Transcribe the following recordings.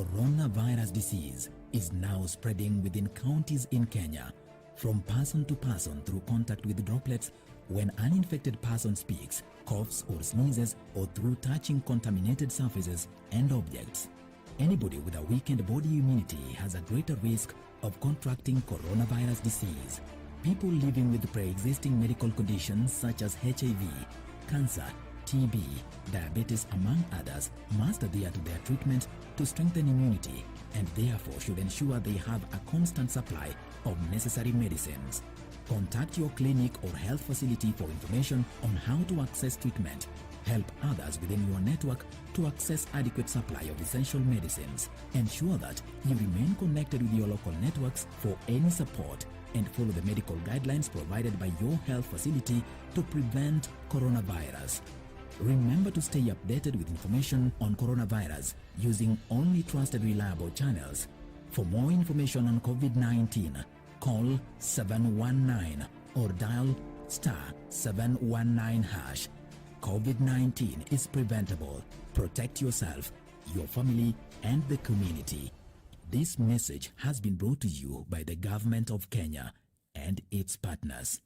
coronavirus disease is now spreading within counties in Kenya, from person to person through contact with droplets when an infected person speaks, coughs or sneezes, or through touching contaminated surfaces and objects. Anybody with a weakened body immunity has a greater risk of contracting coronavirus disease. People living with pre-existing medical conditions such as HIV, cancer, TB, diabetes among others must adhere to their treatment to strengthen immunity and therefore should ensure they have a constant supply of necessary medicines. Contact your clinic or health facility for information on how to access treatment. Help others within your network to access adequate supply of essential medicines. Ensure that you remain connected with your local networks for any support and follow the medical guidelines provided by your health facility to prevent coronavirus. Remember to stay updated with information on coronavirus using only trusted reliable channels. For more information on COVID-19, call 719 or dial *719#. COVID-19 is preventable. Protect yourself, your family, and the community. This message has been brought to you by the Government of Kenya and its partners.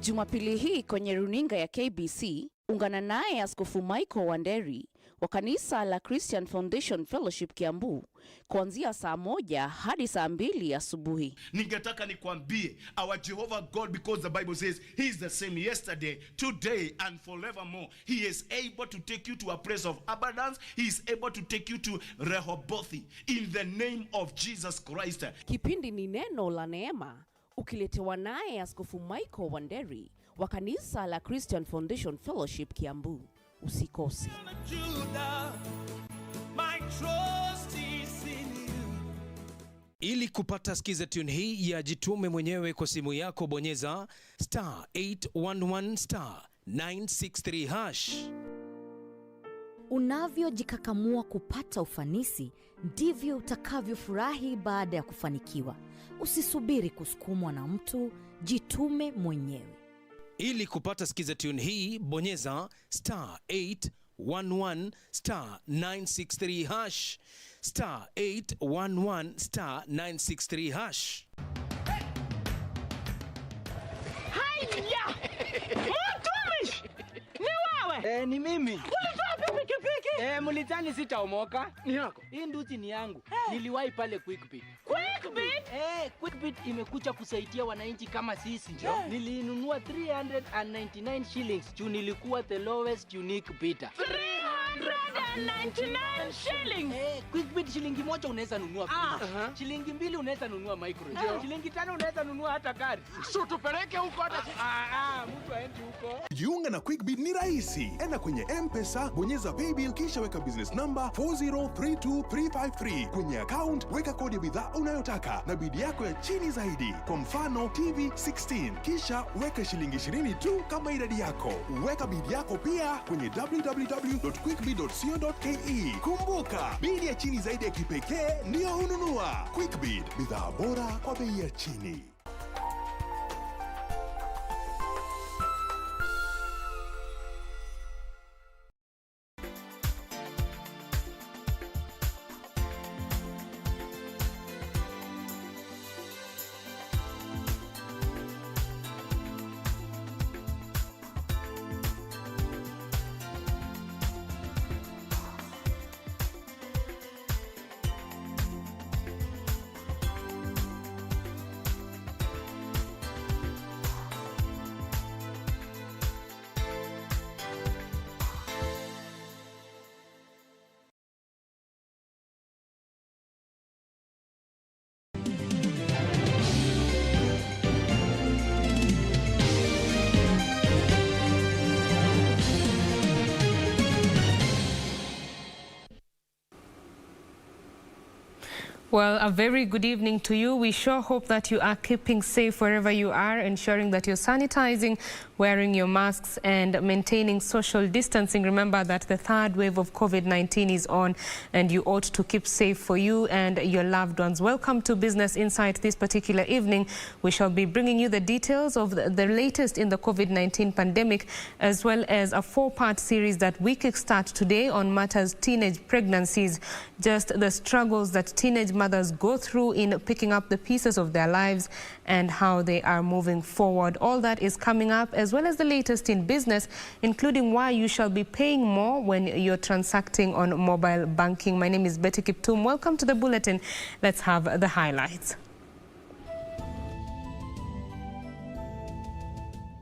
Jumapili hii kwenye runinga ya KBC, ungana naye Askofu Michael Wanderi wa kanisa la Christian Foundation Fellowship Kiambu kuanzia saa 1 hadi saa 2 asubuhi. Ningetaka nikwambie, our Jehovah God, because the Bible says he is the same yesterday, today and forevermore. He is able to take you to a place of abundance. He is able to take you to Rehoboth in the name of Jesus Christ. Kipindi ni neno la neema, ukiletewa naye Askofu Michael Wanderi wa kanisa la Christian Foundation Fellowship Kiambu. Usikose. Ili kupata skiza tune hii ya jitume mwenyewe kwa simu yako, bonyeza *811 *963#. Unavyojikakamua kupata ufanisi, ndivyo utakavyofurahi baada ya kufanikiwa. Usisubiri kusukumwa na mtu, jitume mwenyewe. Ili kupata skiza tune hii, bonyeza *811 *963#, *811 *963#. Haya! Mtumishi! Ni wewe? Ni mimi. Ulitoa pikipiki? Mulitani sitaomoka. Ni yako? Hii nduti ni yangu. Niliwahi pale Quickbit. Quickbit? Quickbit imekuja kusaidia wananchi kama sisi. Nilinunua 399 shillings. Juu nilikuwa the lowest unique bidder. 399 shillings? Quickbit shilingi moja unaweza nunua pizza. Shilingi 2 unaweza nunua microwave. Shilingi 5 unaweza nunua hata gari. So tupeleke huko hata mtu aendi huko. Jiunga na Quickbit ni rahisi. Enda kwenye M-Pesa, bonyeza paybill kisha weka business number 4032353. Kwenye account weka kodi ya bidhaa unayotaka na bidi yako ya chini zaidi. Kwa mfano TV 16. Kisha weka shilingi 20 tu kama idadi yako. Weka bidi yako pia kwenye www.quickbit.co.ke. Kumbuka, bidi ya chini zaidi ya kipekee ndio hununua. Quickbit, bidhaa bora kwa bei ya chini. Well, a very good evening to you. We sure hope that you are keeping safe wherever you are, ensuring that you're sanitizing wearing your masks and maintaining social distancing. Remember that the third wave of COVID-19 is on and you ought to keep safe for you and your loved ones. Welcome to Business Insight this particular evening. We shall be bringing you the details of the latest in the COVID-19 pandemic, as well as a 4-part series that we kickstart today on matters teenage pregnancies, just the struggles that teenage mothers go through in picking up the pieces of their lives and how they are moving forward. All that is coming up, as well as the latest in business, including why you shall be paying more when you're transacting on mobile banking. My name is Betty Kiptum. Welcome to the bulletin. Let's have the highlights.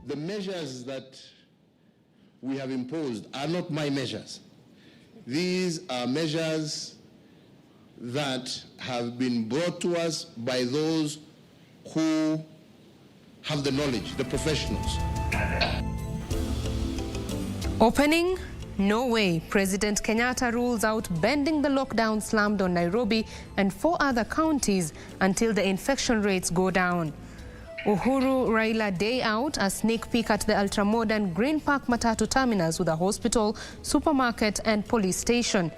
The measures that we have imposed are not my measures. These are measures that have been brought to us by those who have the knowledge, the professionals. Opening? No way. President Kenyatta rules out bending the lockdown slammed on Nairobi and 4 other counties until the infection rates go down. Uhuru Raila day out, a sneak peek at the ultramodern Green Park Matatu terminus with a hospital, supermarket and police station.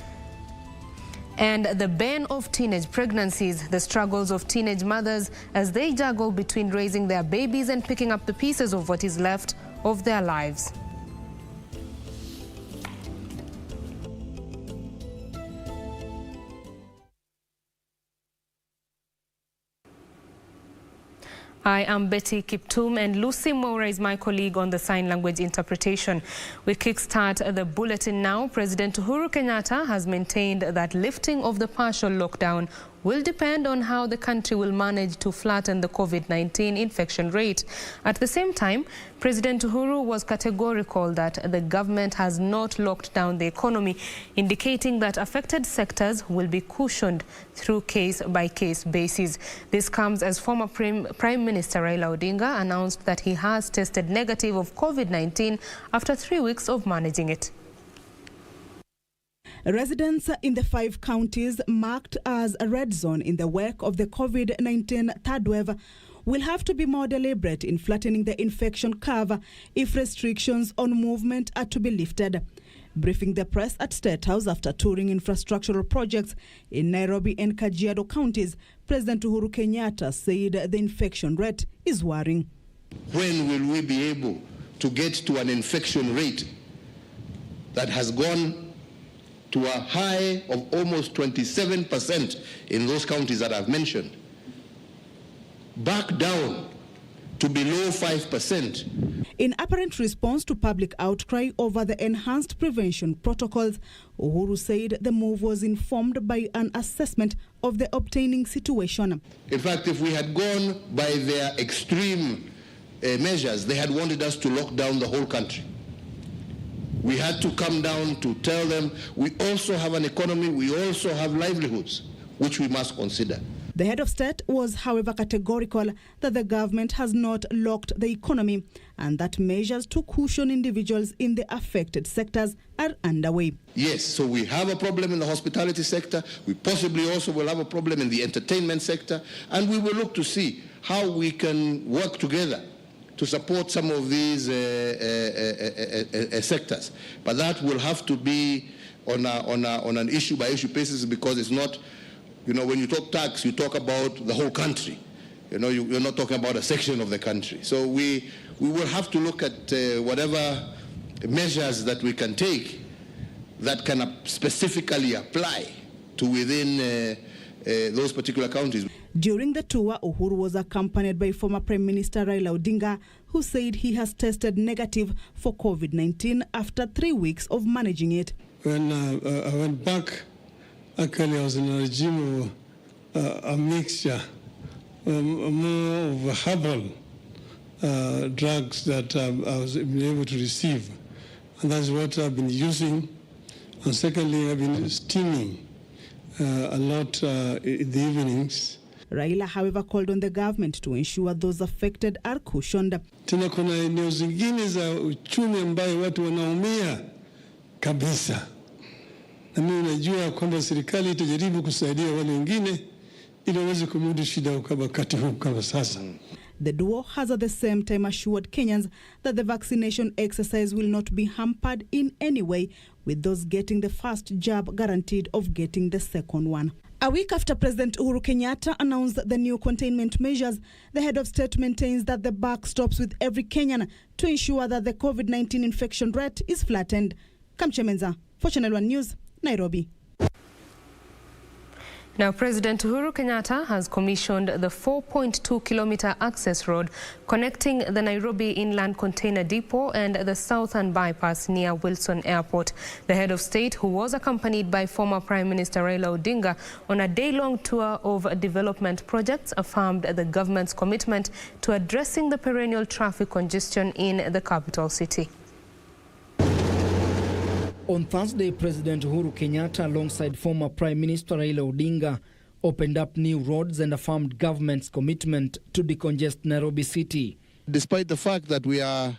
And the bane of teenage pregnancies, the struggles of teenage mothers as they juggle between raising their babies and picking up the pieces of what is left of their lives. I am Betty Kiptum and Lucy Moura is my colleague on the sign language interpretation. We kickstart the bulletin now. President Uhuru Kenyatta has maintained that lifting of the partial lockdown will depend on how the country will manage to flatten the COVID-19 infection rate. At the same time, President Uhuru was categorical that the government has not locked down the economy, indicating that affected sectors will be cushioned through case-by-case basis. This comes as former Prime Minister Raila Odinga announced that he has tested negative of COVID-19 after 3 weeks of managing it. Residents in the 5 counties marked as a red zone in the wake of the COVID-19 third wave will have to be more deliberate in flattening the infection curve if restrictions on movement are to be lifted. Briefing the press at State House after touring infrastructural projects in Nairobi and Kajiado counties, President Uhuru Kenyatta said the infection rate is worrying. When will we be able to get to an infection rate that has gone to a high of almost 27% in those counties that I've mentioned, back down to below 5%. In apparent response to public outcry over the enhanced prevention protocols, Uhuru said the move was informed by an assessment of the obtaining situation. In fact, if we had gone by their extreme measures, they had wanted us to lock down the whole country. We had to come down to tell them we also have an economy, we also have livelihoods, which we must consider. The head of state was, however, categorical that the government has not locked the economy and that measures to cushion individuals in the affected sectors are underway. Yes, so we have a problem in the hospitality sector. We possibly also will have a problem in the entertainment sector, and we will look to see how we can work together to support some of these sectors. But that will have to be on an issue-by-issue basis, because it's not, when you talk tax, you talk about the whole country. You're not talking about a section of the country. So we will have to look at whatever measures that we can take that can specifically apply to within those particular counties. During the tour, Uhuru was accompanied by former Prime Minister Raila Odinga, who said he has tested negative for COVID-19 after 3 weeks of managing it. When I went back, actually I was in a regime of a mixture, more of herbal drugs that I was able to receive. And that's what I've been using. And secondly, I've been steaming a lot in the evenings. Raila, however, called on the government to ensure those affected are cushioned. Tena kuna eneo zingine za uchumi ambayo watu wanaumia kabisa. Na mimi najua kwamba serikali itajaribu kusaidia wale wengine ili waweze kumudu shida wakati huu kama sasa. The duo has at the same time assured Kenyans that the vaccination exercise will not be hampered in any way, with those getting the first jab guaranteed of getting the second one. A week after President Uhuru Kenyatta announced the new containment measures, the head of state maintains that the buck stops with every Kenyan to ensure that the COVID-19 infection rate is flattened. Kamchemenza, for Channel 1 News, Nairobi. Now, President Uhuru Kenyatta has commissioned the 4.2-kilometer access road connecting the Nairobi Inland Container Depot and the Southern Bypass near Wilson Airport. The head of state, who was accompanied by former Prime Minister Raila Odinga on a day-long tour of development projects, affirmed the government's commitment to addressing the perennial traffic congestion in the capital city. On Thursday, President Uhuru Kenyatta, alongside former Prime Minister Raila Odinga, opened up new roads and affirmed government's commitment to decongest Nairobi City. Despite the fact that we are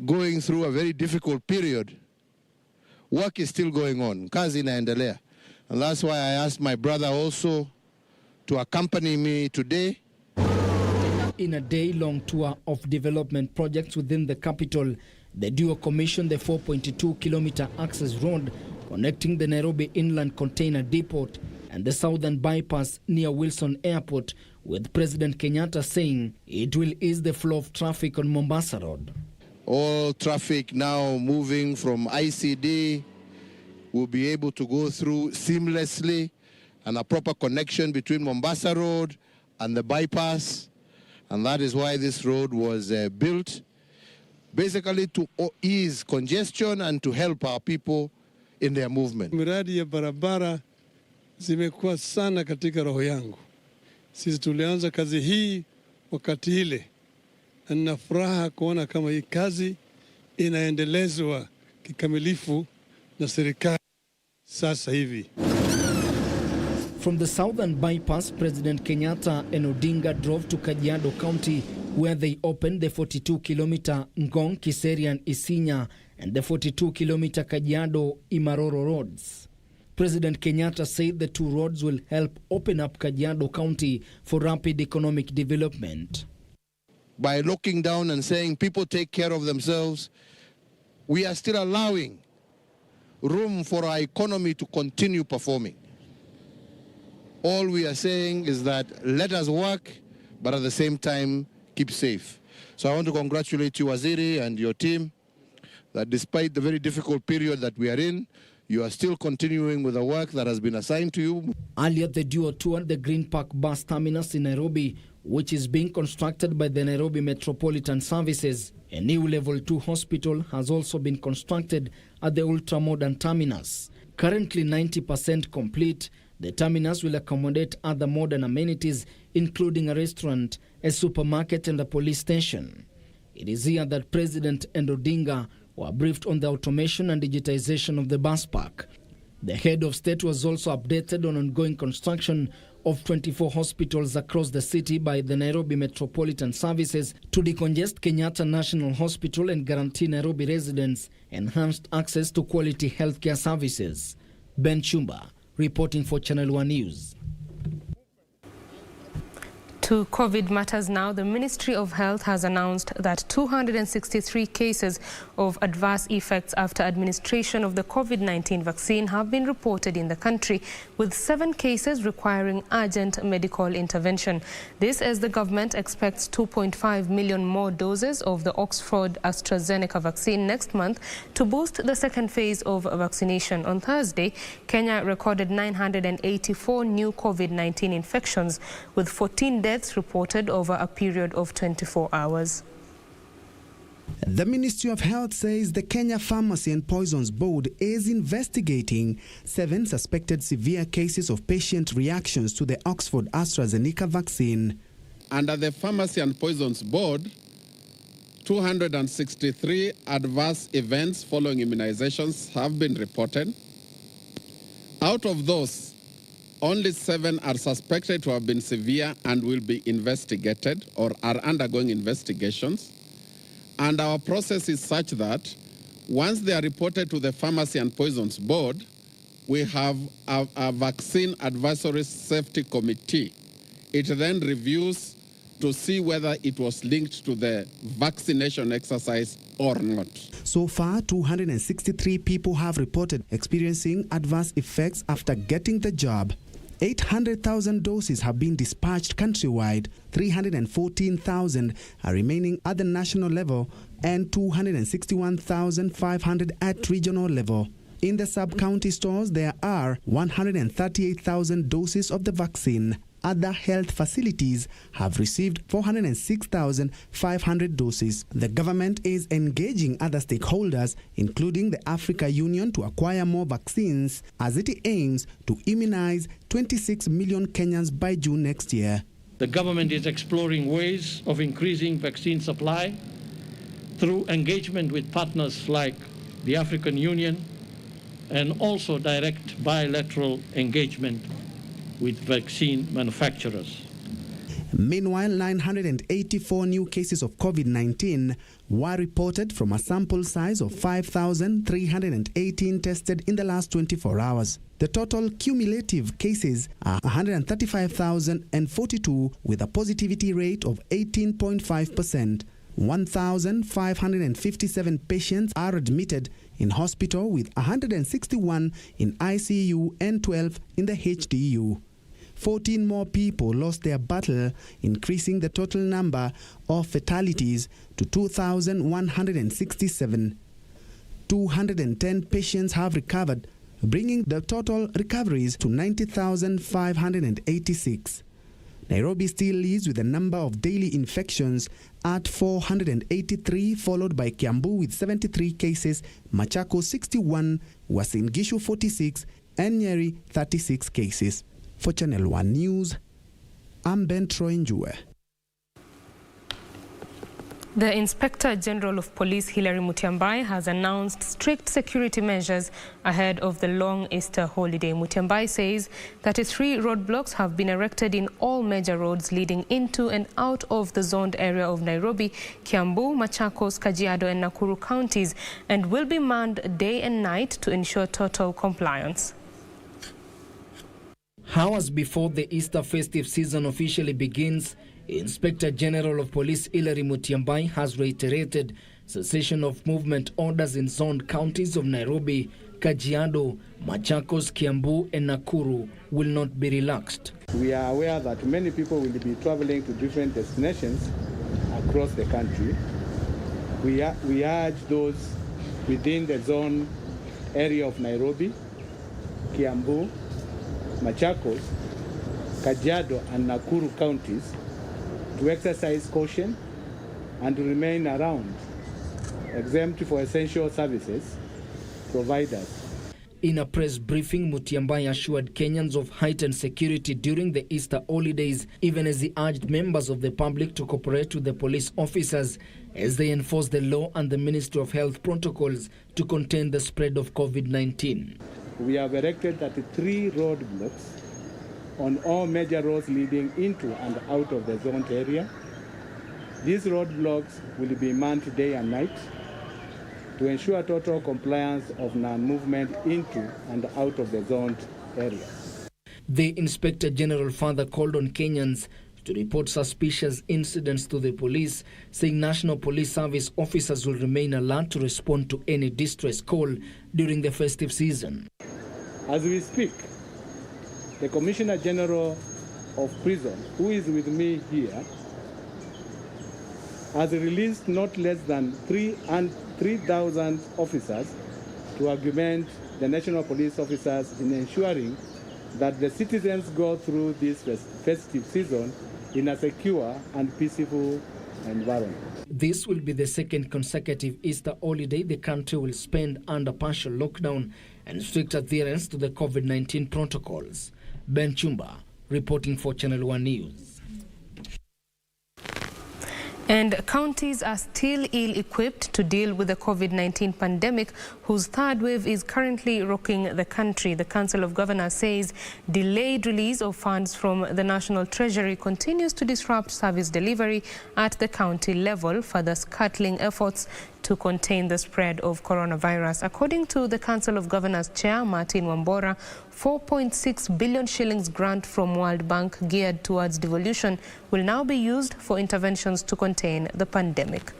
going through a very difficult period, work is still going on. Kazi inaendelea. And that's why I asked my brother also to accompany me today. In a day-long tour of development projects within the capital, the duo commissioned the 4.2-kilometer access road connecting the Nairobi Inland Container Depot and the Southern Bypass near Wilson Airport, with President Kenyatta saying it will ease the flow of traffic on Mombasa Road. All traffic now moving from ICD will be able to go through seamlessly, and a proper connection between Mombasa Road and the bypass. And that is why this road was built, basically to ease congestion and to help our people in their movement. Miradi ya barabara zimekuwa sana katika roho yangu. Sisi tulianza kazi hii wakati ile, na nina furaha kuona kama hii kazi inaendelezwa kikamilifu na serikali sasa hivi. From the Southern Bypass, President Kenyatta and Odinga drove to Kajiado County, where they opened the 42-kilometer Ngong, Kiseri and Isinya and the 42-kilometer Kajiado Imaroro roads. President Kenyatta said the two roads will help open up Kajiado County for rapid economic development. By locking down and saying people take care of themselves, we are still allowing room for our economy to continue performing. All we are saying is that let us work, but at the same time, keep safe. So I want to congratulate you, Waziri, and your team, that despite the very difficult period that we are in, you are still continuing with the work that has been assigned to you. Earlier, the duo toured the Green Park bus terminus in Nairobi, which is being constructed by the Nairobi Metropolitan Services. A new Level 2 hospital has also been constructed at the ultra-modern terminus. Currently 90% complete, the terminus will accommodate other modern amenities, including a restaurant, a supermarket and a police station. It is here that President and Odinga were briefed on the automation and digitization of the bus park. The head of state was also updated on ongoing construction of 24 hospitals across the city by the Nairobi Metropolitan Services to decongest Kenyatta National Hospital and guarantee Nairobi residents enhanced access to quality healthcare services. Ben Chumba, reporting for Channel 1 News. To COVID matters now, the Ministry of Health has announced that 263 cases of adverse effects after administration of the COVID-19 vaccine have been reported in the country, with 7 cases requiring urgent medical intervention. This as the government expects 2.5 million more doses of the Oxford AstraZeneca vaccine next month to boost the second phase of vaccination. On Thursday, Kenya recorded 984 new COVID-19 infections, with 14 deaths reported over a period of 24 hours. The Ministry of Health says the Kenya Pharmacy and Poisons Board is investigating 7 suspected severe cases of patient reactions to the Oxford AstraZeneca vaccine. Under the Pharmacy and Poisons Board, 263 adverse events following immunizations have been reported. Out of those, only 7 are suspected to have been severe and will be investigated or are undergoing investigations. And our process is such that once they are reported to the Pharmacy and Poisons Board, we have a Vaccine Advisory Safety Committee. It then reviews to see whether it was linked to the vaccination exercise or not. So far, 263 people have reported experiencing adverse effects after getting the jab. 800,000 doses have been dispatched countrywide, 314,000 are remaining at the national level, and 261,500 at regional level. In the sub-county stores, there are 138,000 doses of the vaccine. Other health facilities have received 406,500 doses. The government is engaging other stakeholders, including the Africa Union, to acquire more vaccines as it aims to immunize 26 million Kenyans by June next year. The government is exploring ways of increasing vaccine supply through engagement with partners like the African Union and also direct bilateral engagement with vaccine manufacturers. Meanwhile, 984 new cases of COVID-19 were reported from a sample size of 5,318 tested in the last 24 hours. The total cumulative cases are 135,042 with a positivity rate of 18.5%. 1,557 patients are admitted in hospital, with 161 in ICU and 12 in the HDU. 14 more people lost their battle, increasing the total number of fatalities to 2,167. 210 patients have recovered, bringing the total recoveries to 90,586. Nairobi still leads with the number of daily infections at 483, followed by Kiambu with 73 cases, Machakos 61, Uasin Gishu 46, and Nyeri 36 cases. For Channel 1 News, I'm Ben Troy Njue. The Inspector General of Police, Hilary Mutyambai, has announced strict security measures ahead of the long Easter holiday. Mutyambai says 33 roadblocks have been erected in all major roads leading into and out of the zoned area of Nairobi, Kiambu, Machakos, Kajiado and Nakuru counties, and will be manned day and night to ensure total compliance. Hours before the Easter festive season officially begins, Inspector General of Police Hilary Mutyambai has reiterated cessation of movement orders in zoned counties of Nairobi, Kajiado, Machakos, Kiambu and Nakuru will not be relaxed. We are aware that many people will be traveling to different destinations across the country. We urge those within the zone area of Nairobi, Kiambu, Machakos, Kajiado and Nakuru counties to exercise caution and to remain around, exempt for essential services providers. In a press briefing, Mutyambai assured Kenyans of heightened security during the Easter holidays, even as he urged members of the public to cooperate with the police officers as they enforce the law and the Ministry of Health protocols to contain the spread of COVID-19. We have erected 33 roadblocks on all major roads leading into and out of the zoned area. These roadblocks will be manned day and night to ensure total compliance of non-movement into and out of the zoned area. The Inspector General further called on Kenyans to report suspicious incidents to the police, saying National Police Service officers will remain alert to respond to any distress call during the festive season. As we speak, the Commissioner General of Prison, who is with me here, has released not less than 3,000 officers to augment the National Police officers in ensuring that the citizens go through this festive season in a secure and peaceful environment. This will be the second consecutive Easter holiday the country will spend under partial lockdown and strict adherence to the COVID-19 protocols. Ben Chumba, reporting for Channel 1 News. And counties are still ill-equipped to deal with the COVID-19 pandemic, whose third wave is currently rocking the country. The Council of Governors says delayed release of funds from the National Treasury continues to disrupt service delivery at the county level, further scuttling efforts to contain the spread of coronavirus. According to the Council of Governors Chair Martin Wambora, 4.6 billion shillings grant from World Bank geared towards devolution will now be used for interventions to contain the pandemic.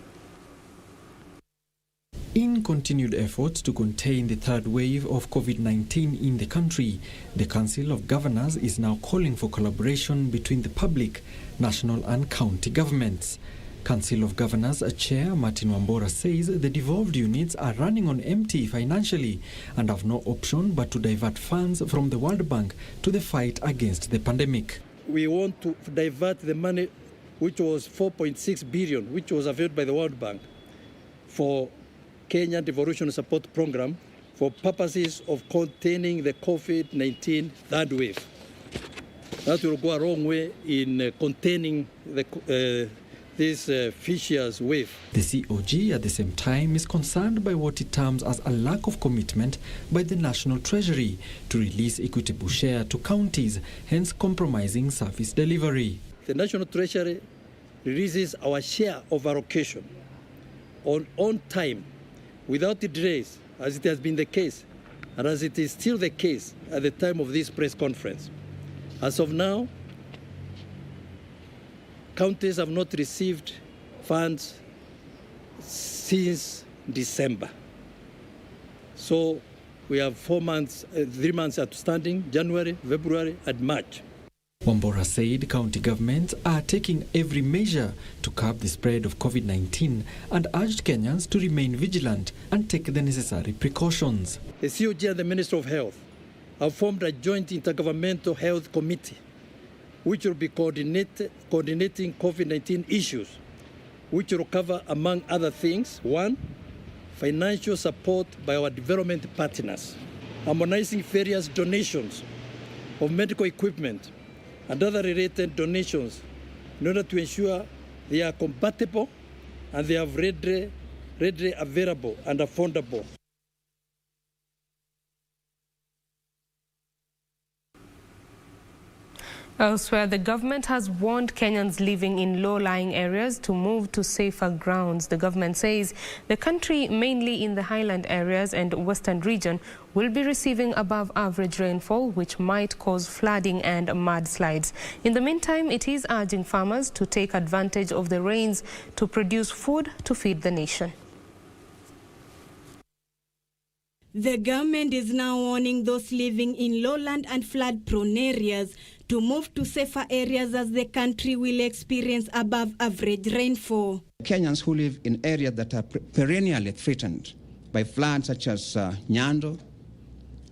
In continued efforts to contain the third wave of COVID-19 in the country, the Council of Governors is now calling for collaboration between the public, national and county governments. Council of Governors Chair Martin Wambora says the devolved units are running on empty financially and have no option but to divert funds from the World Bank to the fight against the pandemic. We want to divert the money, which was 4.6 billion, which was available by the World Bank for Kenya Devolution Support Program for purposes of containing the COVID-19 third wave. That will go a long way in containing this vicious wave. The COG at the same time is concerned by what it terms as a lack of commitment by the National Treasury to release equitable share to counties, hence compromising service delivery. The National Treasury releases our share of allocation on time, without delays, as it has been the case, and as it is still the case at the time of this press conference. As of now, counties have not received funds since December. So we have 3 months outstanding, January, February, and March. Wambora said county governments are taking every measure to curb the spread of COVID-19 and urged Kenyans to remain vigilant and take the necessary precautions. The COG and the Ministry of Health have formed a joint intergovernmental health committee which will be coordinating COVID-19 issues, which will cover, among other things, 1, financial support by our development partners, harmonizing various donations of medical equipment and other related donations in order to ensure they are compatible and they are readily available and affordable. Elsewhere, the government has warned Kenyans living in low-lying areas to move to safer grounds. The government says the country, mainly in the highland areas and western region, will be receiving above-average rainfall, which might cause flooding and mudslides. In the meantime, it is urging farmers to take advantage of the rains to produce food to feed the nation. The government is now warning those living in lowland and flood-prone areas to move to safer areas as the country will experience above-average rainfall. Kenyans who live in areas that are perennially threatened by floods such as Nyando,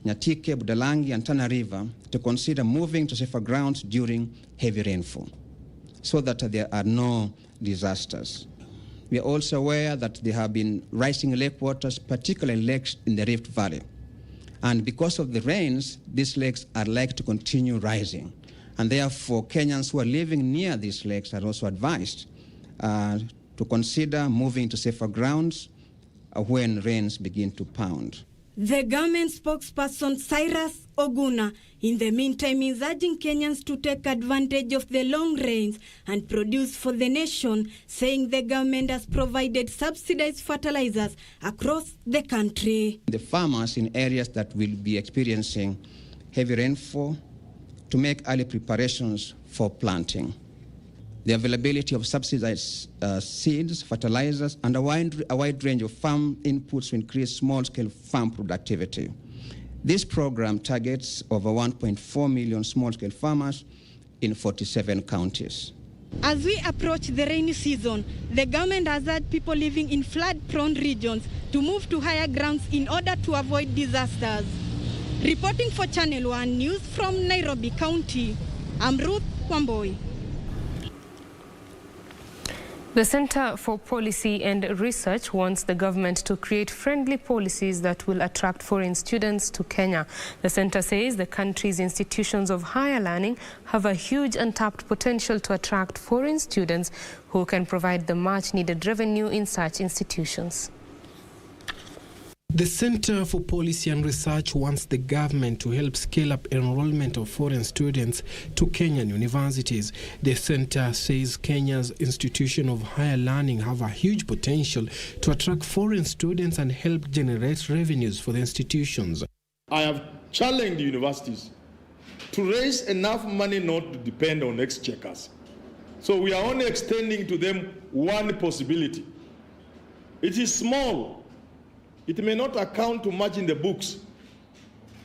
Nyatike, Budalangi, and Tana River to consider moving to safer grounds during heavy rainfall so that there are no disasters. We are also aware that there have been rising lake waters, particularly lakes in the Rift Valley. And because of the rains, these lakes are likely to continue rising. And therefore, Kenyans who are living near these lakes are also advised to consider moving to safer grounds when rains begin to pound. The government spokesperson Cyrus Oguna, in the meantime, is urging Kenyans to take advantage of the long rains and produce for the nation, saying the government has provided subsidized fertilizers across the country. The farmers in areas that will be experiencing heavy rainfall to make early preparations for planting. The availability of subsidized seeds, fertilizers, and a wide range of farm inputs to increase small-scale farm productivity. This program targets over 1.4 million small-scale farmers in 47 counties. As we approach the rainy season, the government has urged people living in flood-prone regions to move to higher grounds in order to avoid disasters. Reporting for Channel 1 News from Nairobi County, I'm Ruth Wamboi. The Center for Policy and Research wants the government to create friendly policies that will attract foreign students to Kenya. The center says the country's institutions of higher learning have a huge untapped potential to attract foreign students who can provide the much-needed revenue in such institutions. The Center for Policy and Research wants the government to help scale up enrollment of foreign students to Kenyan universities. The center says Kenya's institution of higher learning have a huge potential to attract foreign students and help generate revenues for the institutions. I have challenged the universities to raise enough money not to depend on exchequers. So we are only extending to them one possibility. It is small. It may not account to much in the books,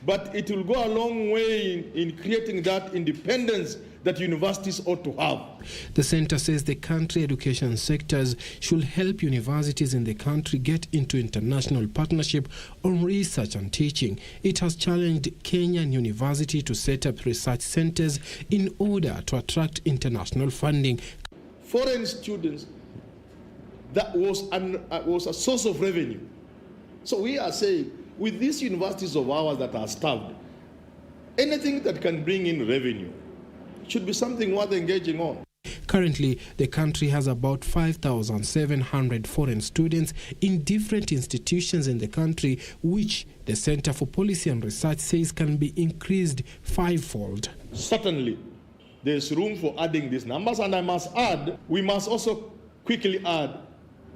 but it will go a long way in creating that independence that universities ought to have. The center says the country education sectors should help universities in the country get into international partnership on research and teaching. It has challenged Kenyan university to set up research centers in order to attract international funding. Foreign students, that was a source of revenue. So we are saying, with these universities of ours that are starved, anything that can bring in revenue should be something worth engaging on. Currently, the country has about 5,700 foreign students in different institutions in the country, which the Center for Policy and Research says can be increased fivefold. Certainly, there's room for adding these numbers, and I must add, we must also quickly add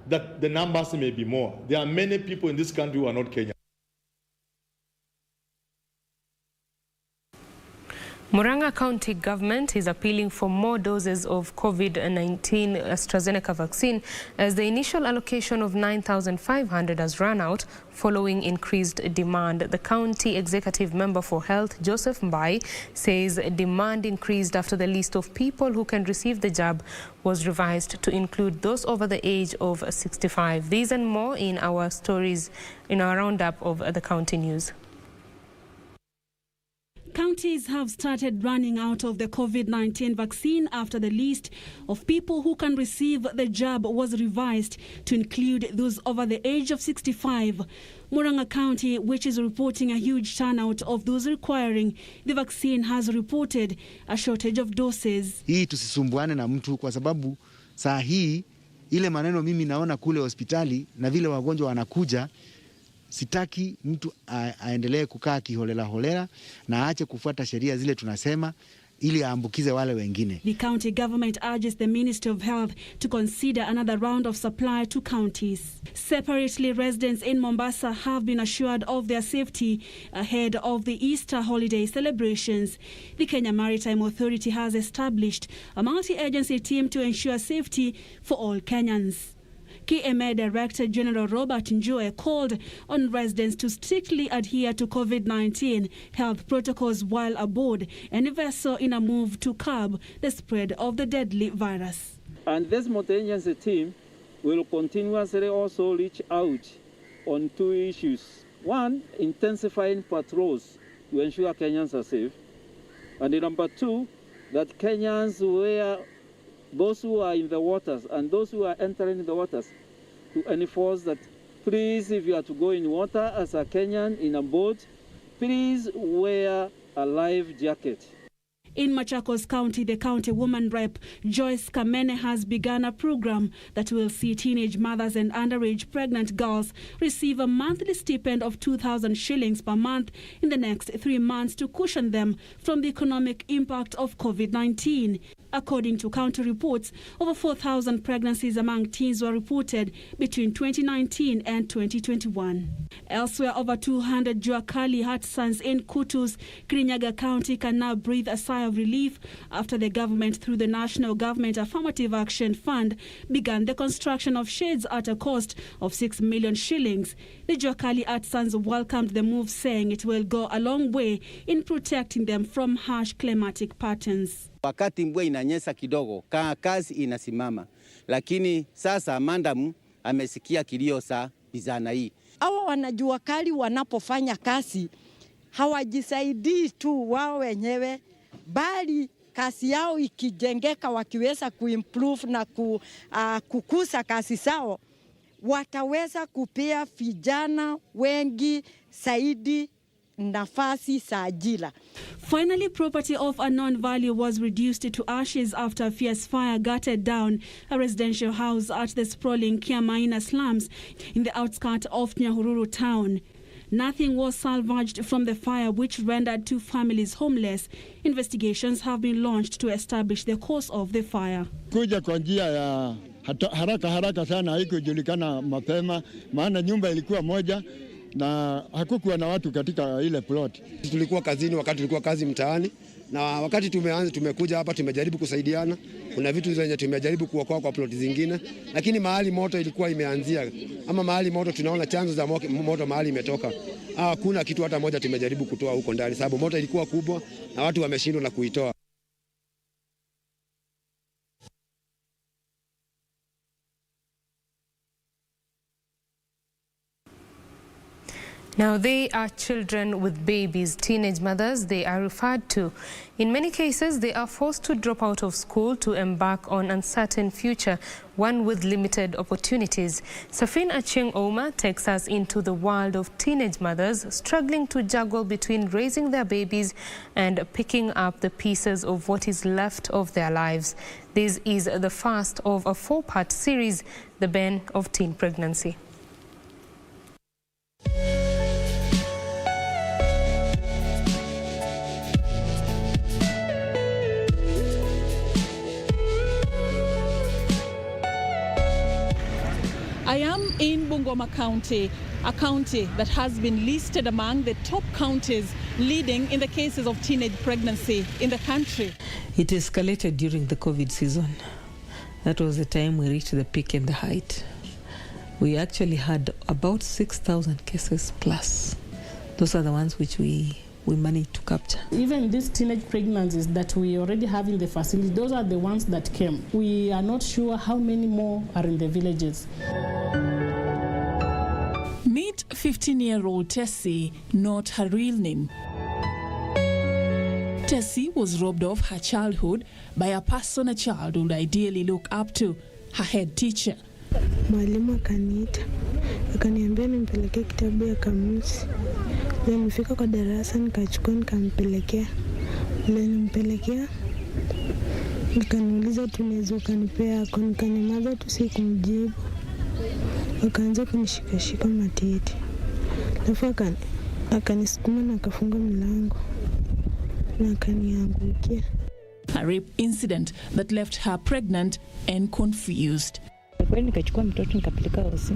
that the numbers may be more. There are many people in this country who are not Kenyan. Murang'a County government is appealing for more doses of COVID-19 AstraZeneca vaccine as the initial allocation of 9,500 has run out following increased demand. The county executive member for health, Joseph Mbai, says demand increased after the list of people who can receive the jab was revised to include those over the age of 65. These and more in our stories, in our roundup of the county news. Counties have started running out of the COVID-19 vaccine after the list of people who can receive the jab was revised to include those over the age of 65. Murang'a County, which is reporting a huge turnout of those requiring the vaccine, has reported a shortage of doses. Hii tusisumbuane na mtu kwa sababu saa hii ile maneno mimi naona kule hospitali na vile wagonjwa wanakuja, sitaki mtu aendelee kukaa kiholela holela na aache kufuata sheria zile tunasema ili aambukize wale wengine. The county government urges the Ministry of Health to consider another round of supply to counties. Separately, residents in Mombasa have been assured of their safety ahead of the Easter holiday celebrations. The Kenya Maritime Authority has established a multi-agency team to ensure safety for all Kenyans. KMA Director General Robert Njoe called on residents to strictly adhere to COVID-19 health protocols while aboard any vessel in a move to curb the spread of the deadly virus. And this multi-agency team will continuously also reach out on two issues. One, intensifying patrols to ensure Kenyans are safe. And number two, that Kenyans those who are in the waters and those who are entering the waters, to enforce that, please, if you are to go in water as a Kenyan in a boat, please wear a life jacket. In Machakos County, the county woman rep Joyce Kamene has begun a program that will see teenage mothers and underage pregnant girls receive a monthly stipend of 2,000 shillings per month in the next 3 months to cushion them from the economic impact of COVID-19. According to county reports, over 4,000 pregnancies among teens were reported between 2019 and 2021. Elsewhere, over 200 Juakali Hutsons in Kutus, Kirinyaga County can now breathe a sigh of relief after the government, through the National Government Affirmative Action Fund, began the construction of sheds at a cost of 6 million shillings. The Juakali Hutsons welcomed the move, saying it will go a long way in protecting them from harsh climatic patterns. Wakati mvua inanyesha kidogo, kazi inasimama. Lakini sasa mandamu amesikia kilio sa vijana hii. Hawa wanajua kali wanapofanya kazi, hawajisaidii tu wao wenyewe, bali kazi yao ikijengeka, wakiweza kuimprove na kukuza kazi zao, wataweza kupea vijana wengi zaidi nafasi za ajira. Finally, property of unknown value was reduced to ashes after a fierce fire gutted down a residential house at the sprawling Kiamaina slums in the outskirts of Nyahururu town. Nothing was salvaged from the fire, which rendered 2 families homeless. Investigations have been launched to establish the cause of the fire. Kuja kwa njia ya haraka sana, haikujulikana mapema, maana nyumba ilikuwa moja na hakukuwa na watu katika ile plot. Tulikuwa kazini wakati tulikuwa kazi mtaani, na wakati tumekuja hapa tumejaribu kusaidiana. Kuna vitu zenye tumejaribu kuokoa kwa plot zingine, lakini mahali moto ilikuwa imeanzia ama mahali moto tunaona chanzo za moto mahali imetoka, hakuna kitu hata moja tumejaribu kutoa huko ndani, sababu moto ilikuwa kubwa na watu wameshindwa na kuitoa. Now, they are children with babies, teenage mothers they are referred to. In many cases, they are forced to drop out of school to embark on uncertain future, one with limited opportunities. Safin Acheng Oma takes us into the world of teenage mothers struggling to juggle between raising their babies and picking up the pieces of what is left of their lives. This is the first of a 4-part series, The Bane of Teen Pregnancy. I am in Bungoma County, a county that has been listed among the top counties leading in the cases of teenage pregnancy in the country. It escalated during the COVID season. That was the time we reached the peak and the height. We actually had about 6,000 cases plus. Those are the ones which we managed to capture. Even these teenage pregnancies that we already have in the facility, those are the ones that came. We are not sure how many more are in the villages. Meet 15-year-old Tessie, not her real name. Tessie was robbed of her childhood by a person a child would ideally look up to, her head teacher. Mwalimu akaniita, akaniambia nimpelekee kitabu ya kamusi. Nilifika kwa darasa nikachukua nikampelekea. Nilimpelekea, nikaniuliza tunaweza ukanipea yako, nikanyamaza tu sikumjibu. Akaanza kunishikashika matiti. Alafu akanisukuma na akafunga mlango na akaniangukia. A rape incident that left her pregnant and confused. Kwa nikachukua mtoto nikapeleka hosi.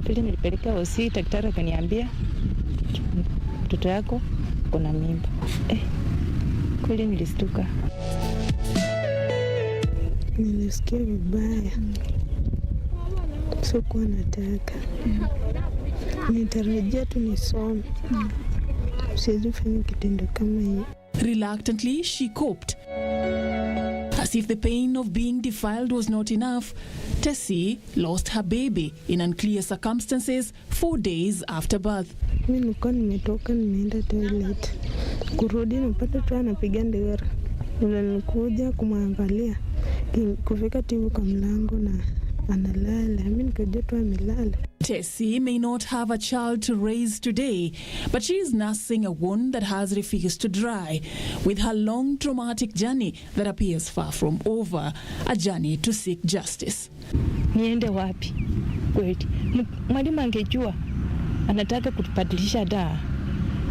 Pili nilipeleka hosi, daktari akaniambia mtoto yako kuna mimba. Kweli nilistuka. Nilisikia vibaya. Sikuwa nataka. Nitarajia tu nisome. Siwezi fanya kitendo kama hiyo. Reluctantly, she coped. As if the pain of being defiled was not enough, Tessie lost her baby in unclear circumstances 4 days after birth. Mimi nilikuwa nimetoka nimeenda toilet. Kurudi napata tu anapiga ndera. Nilikuja kumwangalia. Kufika tu kwa mlango na analala. Mimi nikajua tu amelala. Tessie may not have a child to raise today, but she is nursing a wound that has refused to dry, with her long traumatic journey that appears far from over, a journey to seek justice. Niende wapi? Kweli. Mwalimu angejua anataka kutubadilisha daa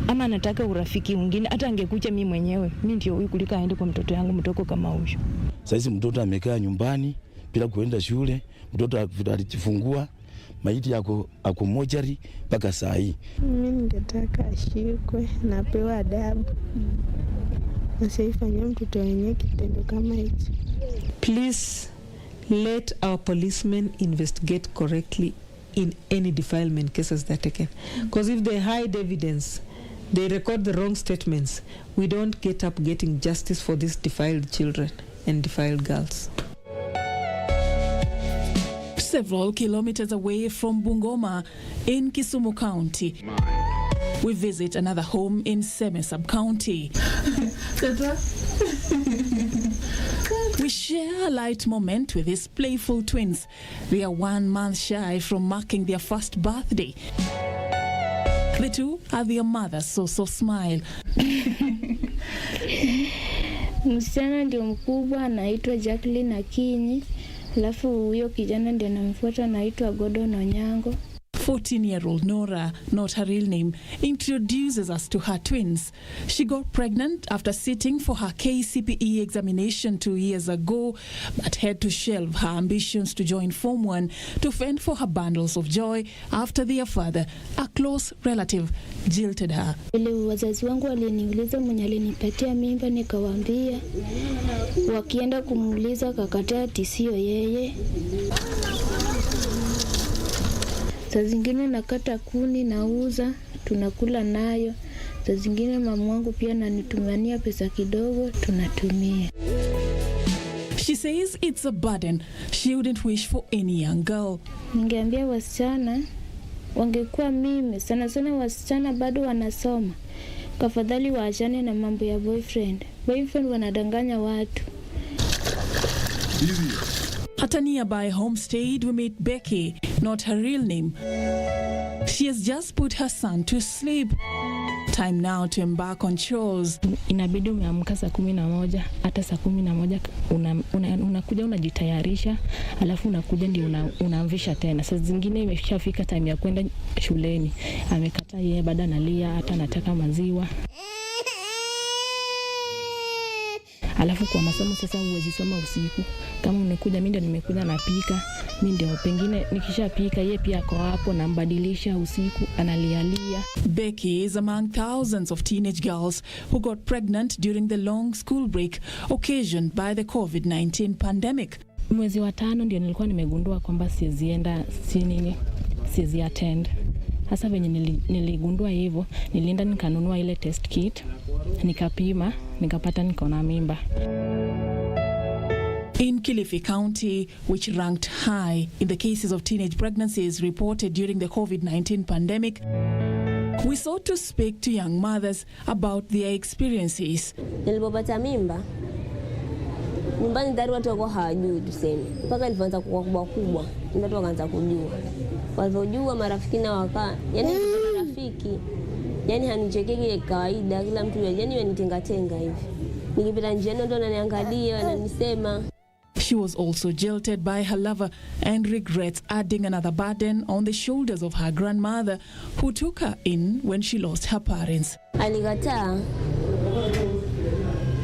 ama anataka urafiki mwingine, hata angekuja mimi mwenyewe. Mimi ndio huyu kulika aende kwa mtoto yangu mtoko kama huyo. Sasa mtoto amekaa nyumbani bila kuenda shule, mtoto alijifungua, maiti yako ako mochari mpaka saa hii. Mimi ningetaka ashikwe na apewe adabu. Asifanye mtoto wenyewe kitendo kama hicho. Please let our policemen investigate correctly in any defilement cases that are taken. Because if they hide evidence, they record the wrong statements, we don't get up getting justice for these defiled children and defiled girls. Several kilometers away from Bungoma in Kisumu County, we visit another home in Seme Sub-County. We share a light moment with these playful twins. They are 1 month shy from marking their first birthday. The two are their mother's source of smile. Msichana ndio mkubwa anaitwa Jacqueline Akinyi, alafu huyo kijana ndio anamfuata anaitwa Gordon Onyango. 14-year-old Nora, not her real name, introduces us to her twins. She got pregnant after sitting for her KCPE examination 2 years ago, but had to shelve her ambitions to join Form 1 to fend for her bundles of joy after their father, a close relative, jilted her. Ile wazazi wangu waliniuliza mwenye alinipatia mimba, nikawaambia. Wakienda kumuuliza kakataa ati sio yeye. Saa zingine nakata kuni nauza, tunakula nayo. Saa zingine mama wangu pia ananitumania pesa kidogo, tunatumia. She says it's a burden she wouldn't wish for any young girl. Ningeambia wasichana wangekuwa mimi, sana wasichana bado wanasoma. Tafadhali waachane na mambo ya boyfriend. Boyfriend wanadanganya watu. At a nearby homestead, we meet Becky, not her real name. She has just put her son to sleep. Time now to embark on chores. Inabidi umeamka saa 11, hata saa 11 unakuja unajitayarisha, alafu unakuja ndio unaamvisha tena. Saa zingine imeshafika time ya kwenda shuleni. Amekataa yeye, bado analia, hata anataka maziwa. Alafu kwa masomo sasa huwezi soma usiku. Kama unakuja mimi ndio nimekuja napika. Mimi ndio pengine nikishapika yeye pia ako hapo na mbadilisha usiku analialia. Becky is among thousands of teenage girls who got pregnant during the long school break occasioned by the COVID-19 pandemic. Mwezi wa 5 ndio nilikuwa nimegundua kwamba siwezi attend. Hasa venye niligundua hivyo, nilienda nikanunua ile test kit, nikapima, nikapata niko na mimba. In Kilifi County, which ranked high in the cases of teenage pregnancies reported during the COVID-19 pandemic, we sought to speak to young mothers about their experiences. Nilipopata mimba, nyumbani tayari watu wako hawajui tuseme. Mpaka nilipoanza kukua kubwa, watu wakaanza kujua. Walivyojua marafiki na wakaa, yani marafiki, yani hanichekeki kawaida, kila mtu yani wanitenga hivi. Nikipita njiani ndo wananiangalia, wananisema. She was also jilted by her lover and regrets adding another burden on the shoulders of her grandmother, who took her in when she lost her parents. Alikataa.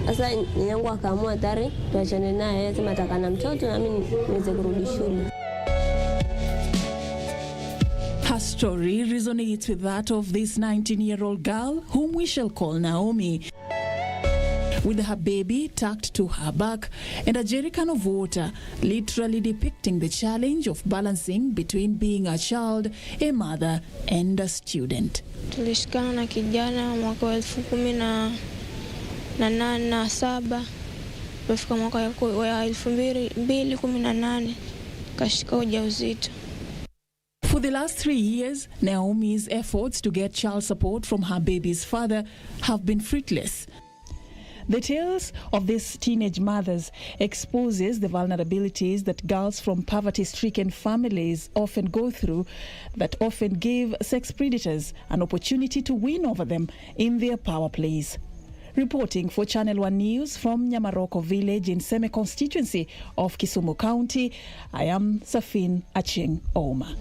Sasa nyangu akaamua tari tuachane naye, sema atakana mtoto na mimi niweze kurudi shule. Her story resonates with that of this 19-year-old girl, whom we shall call Naomi. With her baby tucked to her back and a jerrycan of water, literally depicting the challenge of balancing between being a child, a mother, and a student. Tulishikana na kijana mwaka wa 2017, kufika mwaka wa 2018 kashika ujauzito. For the last 3 years, Naomi's efforts to get child support from her baby's father have been fruitless. The tales of these teenage mothers exposes the vulnerabilities that girls from poverty-stricken families often go through, that often give sex predators an opportunity to win over them in their power plays. Reporting for Channel 1 News from Nyamaroko village in Seme constituency of Kisumu County, I am Safin Aching Oma.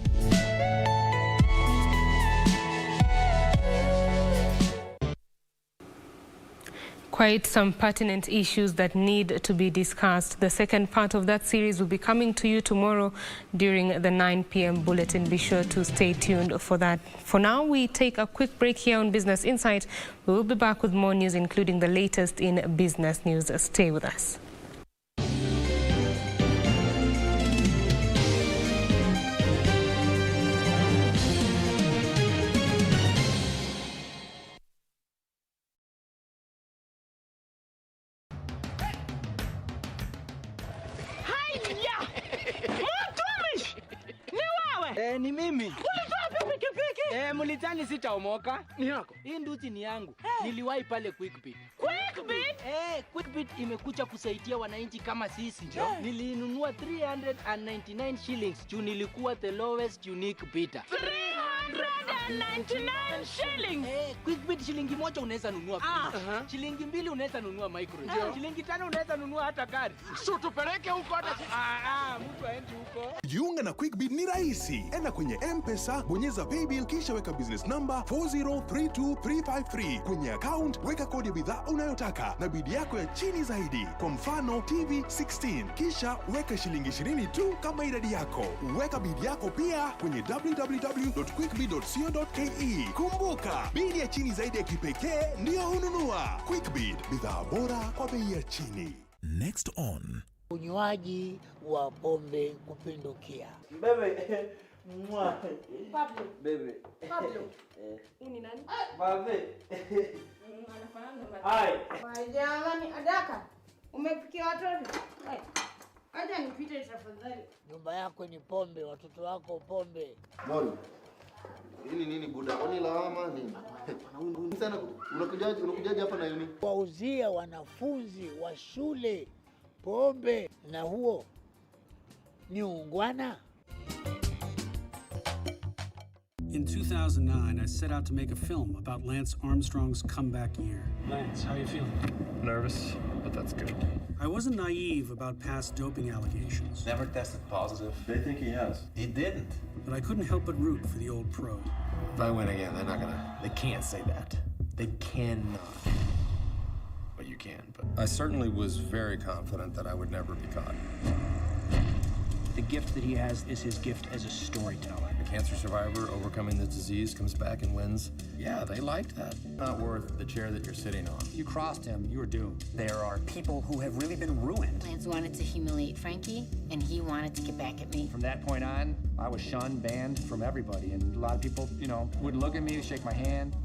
Quite some pertinent issues that need to be discussed. The second part of that series will be coming to you tomorrow during the 9 p.m. bulletin. Be sure to stay tuned for that. For now, we take a quick break here on Business Insight. We will be back with more news, including the latest in business news. Stay with us. Ni mimi. Ulitoa pikipiki? Mulitani sitaomoka. Ni yako. Hii nduti ni yangu. Niliwahi pale Quickbit. Quickbit? Quickbit imekuja kusaidia wananchi kama sisi. Nilinunua 399 shillings. Nilikuwa the lowest unique bidder. 199 shillings. Quickbit shilingi moja unaweza nunua pizza. Shilingi 2 unaweza nunua microwave. Shilingi 5 unaweza nunua hata gari. Sio tupeleke huko hata mtu aende huko. Jiunga na Quickbit ni rahisi. Enda kwenye M-Pesa, bonyeza paybill kisha weka business number 4032353. Kwenye account weka kodi ya bidhaa unayotaka na bidi yako ya chini zaidi. Kwa mfano TV 16. Kisha weka shilingi 20 tu kama idadi yako. Weka bidi yako pia kwenye www.quickbit.co.ke. Kumbuka, bidi ya chini zaidi ya kipekee ndio ununua. Quickbit, bidhaa bora kwa bei ya chini. Next on. Unywaji wa pombe kupindukia. Bebe. Pablo. Bebe. Pablo. Uni nani? Bebe. Hai. Jamani, Adaka. Umepikia watoto? Acha nipite tafadhali. Nyumba yako ni pombe, watoto wako pombe. Moro. Hili nini buda? Oni lawama nini? Sana unakujaje hapa na yuni? Wauzia wanafunzi wa shule pombe na huo ni ungwana. In 2009, I set out to make a film about Lance Armstrong's comeback year. Lance, how are you feeling? Nervous, but that's good. I wasn't naive about past doping allegations. Never tested positive. They think he has. He didn't. But I couldn't help but root for the old pro. If I win again, they can't say that. They cannot. But you can, but... I certainly was very confident that I would never be caught. The gift that he has is his gift as a storyteller. A cancer survivor overcoming the disease comes back and wins. Yeah, they liked that. Not worth the chair that you're sitting on. You crossed him, you were doomed. There are people who have really been ruined. Lance wanted to humiliate Frankie, and he wanted to get back at me. From that point on, I was shunned, banned from everybody, and a lot of people, would look at me, shake my hand.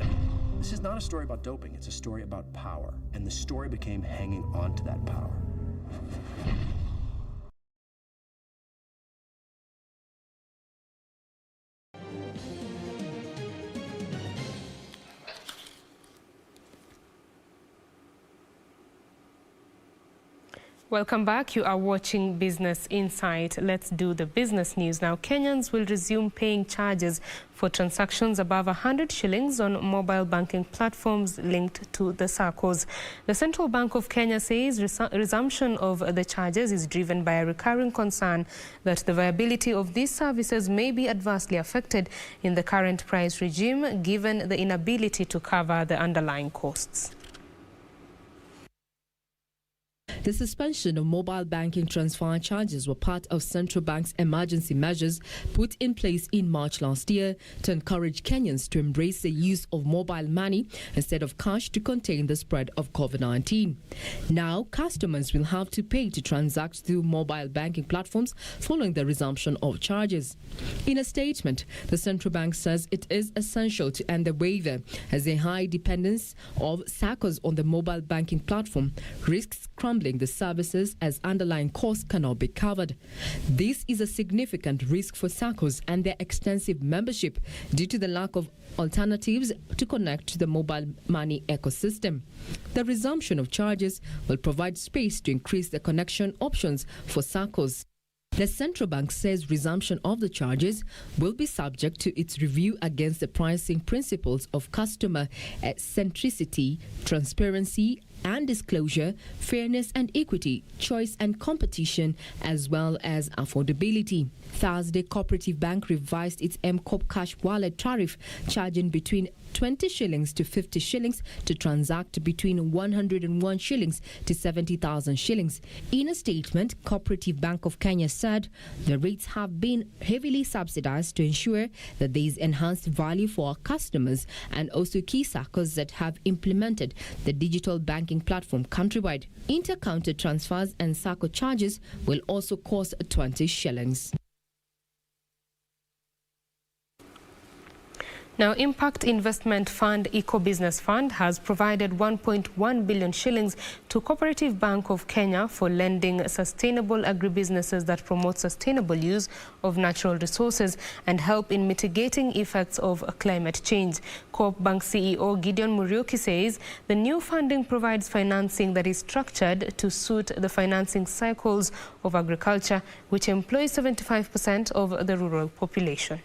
This is not a story about doping, it's a story about power. And the story became hanging on to that power. Welcome back. You are watching Business Insight. Let's do the business news now. Kenyans will resume paying charges for transactions above 100 shillings on mobile banking platforms linked to the SACCOs. The Central Bank of Kenya says resumption of the charges is driven by a recurring concern that the viability of these services may be adversely affected in the current price regime, given the inability to cover the underlying costs. The suspension of mobile banking transfer charges were part of Central Bank's emergency measures put in place in March last year to encourage Kenyans to embrace the use of mobile money instead of cash to contain the spread of COVID-19. Now, customers will have to pay to transact through mobile banking platforms following the resumption of charges. In a statement, the Central Bank says it is essential to end the waiver as a high dependence of SACCOs on the mobile banking platform risks crumbling the services as underlying costs cannot be covered. This is a significant risk for SACCOs and their extensive membership due to the lack of alternatives to connect to the mobile money ecosystem. The resumption of charges will provide space to increase the connection options for SACCOs. The Central Bank says resumption of the charges will be subject to its review against the pricing principles of customer centricity, transparency and disclosure, fairness and equity, choice and competition, as well as affordability. Thursday, Cooperative Bank revised its M-Corp cash wallet tariff, charging between 20 shillings to 50 shillings to transact between 101 shillings to 70,000 shillings. In a statement, Cooperative Bank of Kenya said the rates have been heavily subsidized to ensure that there is enhanced value for our customers and also key SACCOs that have implemented the digital banking platform countrywide. Inter-counter transfers and SACCO charges will also cost 20 shillings. Now, Impact Investment Fund Eco Business Fund has provided 1.1 billion shillings to Cooperative Bank of Kenya for lending sustainable agribusinesses that promote sustainable use of natural resources and help in mitigating effects of climate change. Coop Bank CEO Gideon Muriuki says the new funding provides financing that is structured to suit the financing cycles of agriculture, which employs 75% of the rural population.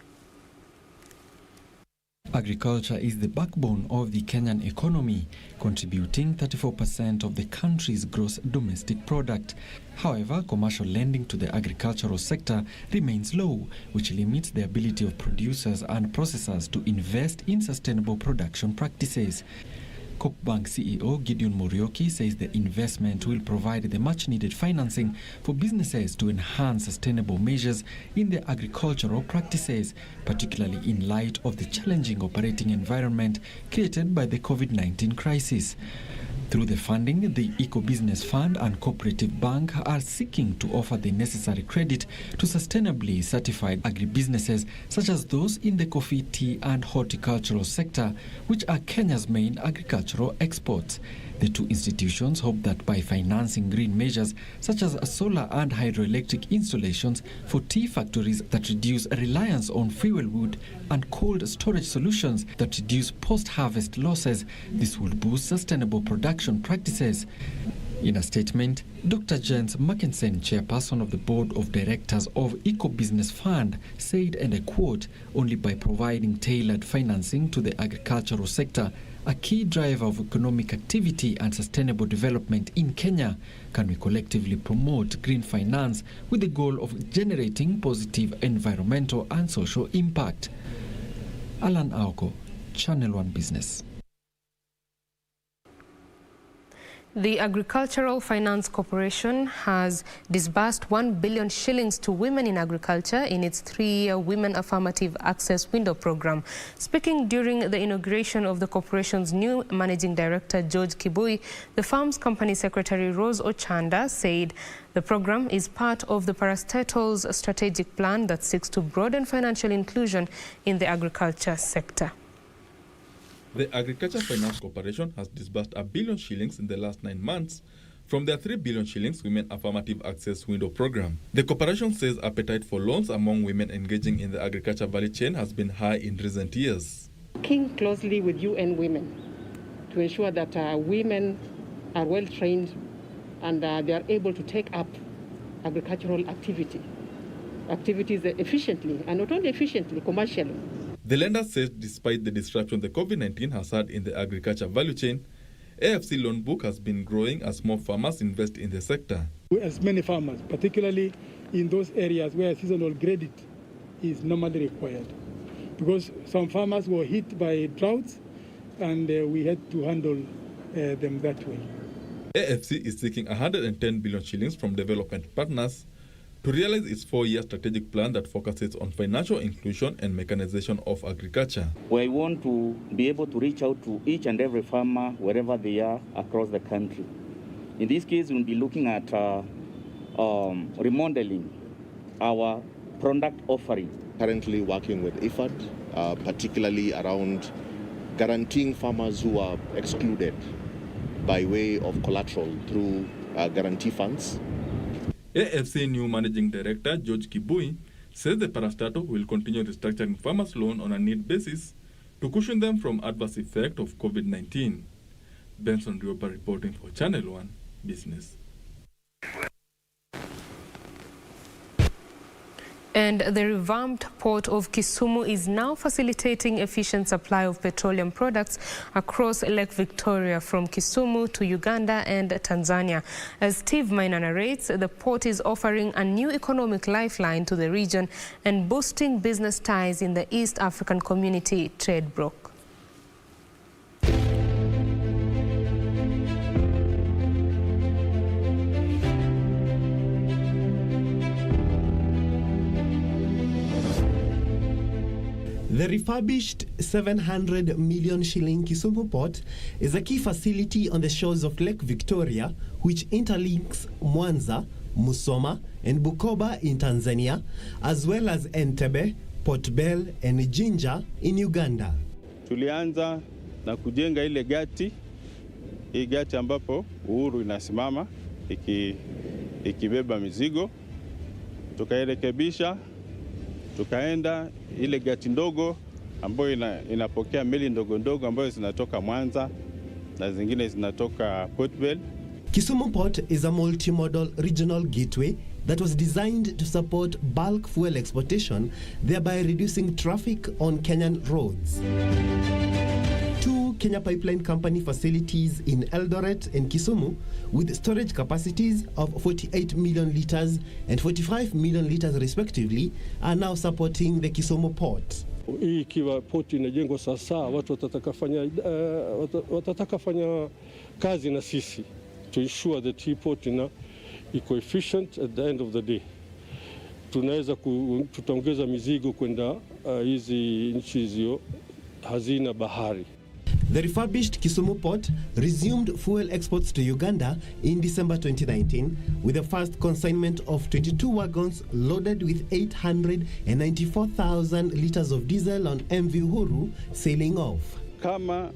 Agriculture is the backbone of the Kenyan economy, contributing 34% of the country's gross domestic product. However, commercial lending to the agricultural sector remains low, which limits the ability of producers and processors to invest in sustainable production practices. Coop Bank CEO Gideon Morioki says the investment will provide the much-needed financing for businesses to enhance sustainable measures in their agricultural practices, particularly in light of the challenging operating environment created by the COVID-19 crisis. Through the funding, the Eco Business Fund and Cooperative Bank are seeking to offer the necessary credit to sustainably certified agribusinesses such as those in the coffee, tea and horticultural sector, which are Kenya's main agricultural exports. The two institutions hope that by financing green measures such as solar and hydroelectric installations for tea factories that reduce reliance on fuel wood and cold storage solutions that reduce post-harvest losses, this will boost sustainable production practices. In a statement, Dr. Jens Mackensen, chairperson of the board of directors of Eco Business Fund, said, and I quote, "Only by providing tailored financing to the agricultural sector, a key driver of economic activity and sustainable development in Kenya, can we collectively promote green finance with the goal of generating positive environmental and social impact." Alan Aoko, Channel 1 Business. The Agricultural Finance Corporation has disbursed 1 billion shillings to women in agriculture in its 3-year Women Affirmative Access Window program. Speaking during the inauguration of the corporation's new managing director, George Kibui, the firm's company secretary, Rose Ochanda, said the program is part of the parastatal's strategic plan that seeks to broaden financial inclusion in the agriculture sector. The Agriculture Finance Corporation has disbursed 1 billion shillings in the last 9 months from their 3 billion shillings Women Affirmative Access Window program. The corporation says appetite for loans among women engaging in the agriculture value chain has been high in recent years. Working closely with UN Women to ensure that women are well trained and they are able to take up agricultural activities efficiently, and not only efficiently, commercially. The lender says despite the disruption the COVID-19 has had in the agriculture value chain, AFC loan book has been growing as more farmers invest in the sector. As many farmers, particularly in those areas where seasonal credit is normally required, because some farmers were hit by droughts and we had to handle them that way. AFC is seeking 110 billion shillings from development partners to realize its 4-year strategic plan that focuses on financial inclusion and mechanization of agriculture. We want to be able to reach out to each and every farmer wherever they are across the country. In this case, we'll be looking at remodeling our product offering. Currently working with IFAD, particularly around guaranteeing farmers who are excluded by way of collateral through guarantee funds. AFC new managing director George Kibui says the parastatal will continue restructuring farmers' loan on a need basis to cushion them from adverse effect of COVID-19. Benson Riopa reporting for Channel 1 Business. And the revamped port of Kisumu is now facilitating efficient supply of petroleum products across Lake Victoria from Kisumu to Uganda and Tanzania. As Steve Maina narrates, the port is offering a new economic lifeline to the region and boosting business ties in the East African Community trade bloc. The refurbished 700 million shilling Kisumu port is a key facility on the shores of Lake Victoria, which interlinks Mwanza, Musoma, and Bukoba in Tanzania, as well as Entebbe, Port Bell, and Jinja in Uganda. Tulianza na kujenga ile hii gati ambapo Uhuru inasimama ikibeba mizigo, tukairekebisha, tukaenda ile gati ndogo ambayo inapokea meli ndogo ndogo ambayo zinatoka Mwanza na zingine zinatoka Port Bell. Kisumu Port is a multimodal regional gateway that was designed to support bulk fuel exportation, thereby reducing traffic on Kenyan roads. 2 Kenya Pipeline Company facilities in Eldoret and Kisumu, with storage capacities of 48 million litres and 45 million litres respectively, are now supporting the Kisumu port. Hii ikiwa port inajengwa sasa, watu watataka fanya kazi na sisi to ensure that hii port iko efficient at the end of the day. Tutaongeza mizigo kwenda hizi nchi hizo hazina bahari. The refurbished Kisumu port resumed fuel exports to Uganda in December 2019 with the first consignment of 22 wagons loaded with 894,000 litres of diesel on MV Uhuru sailing off. Kama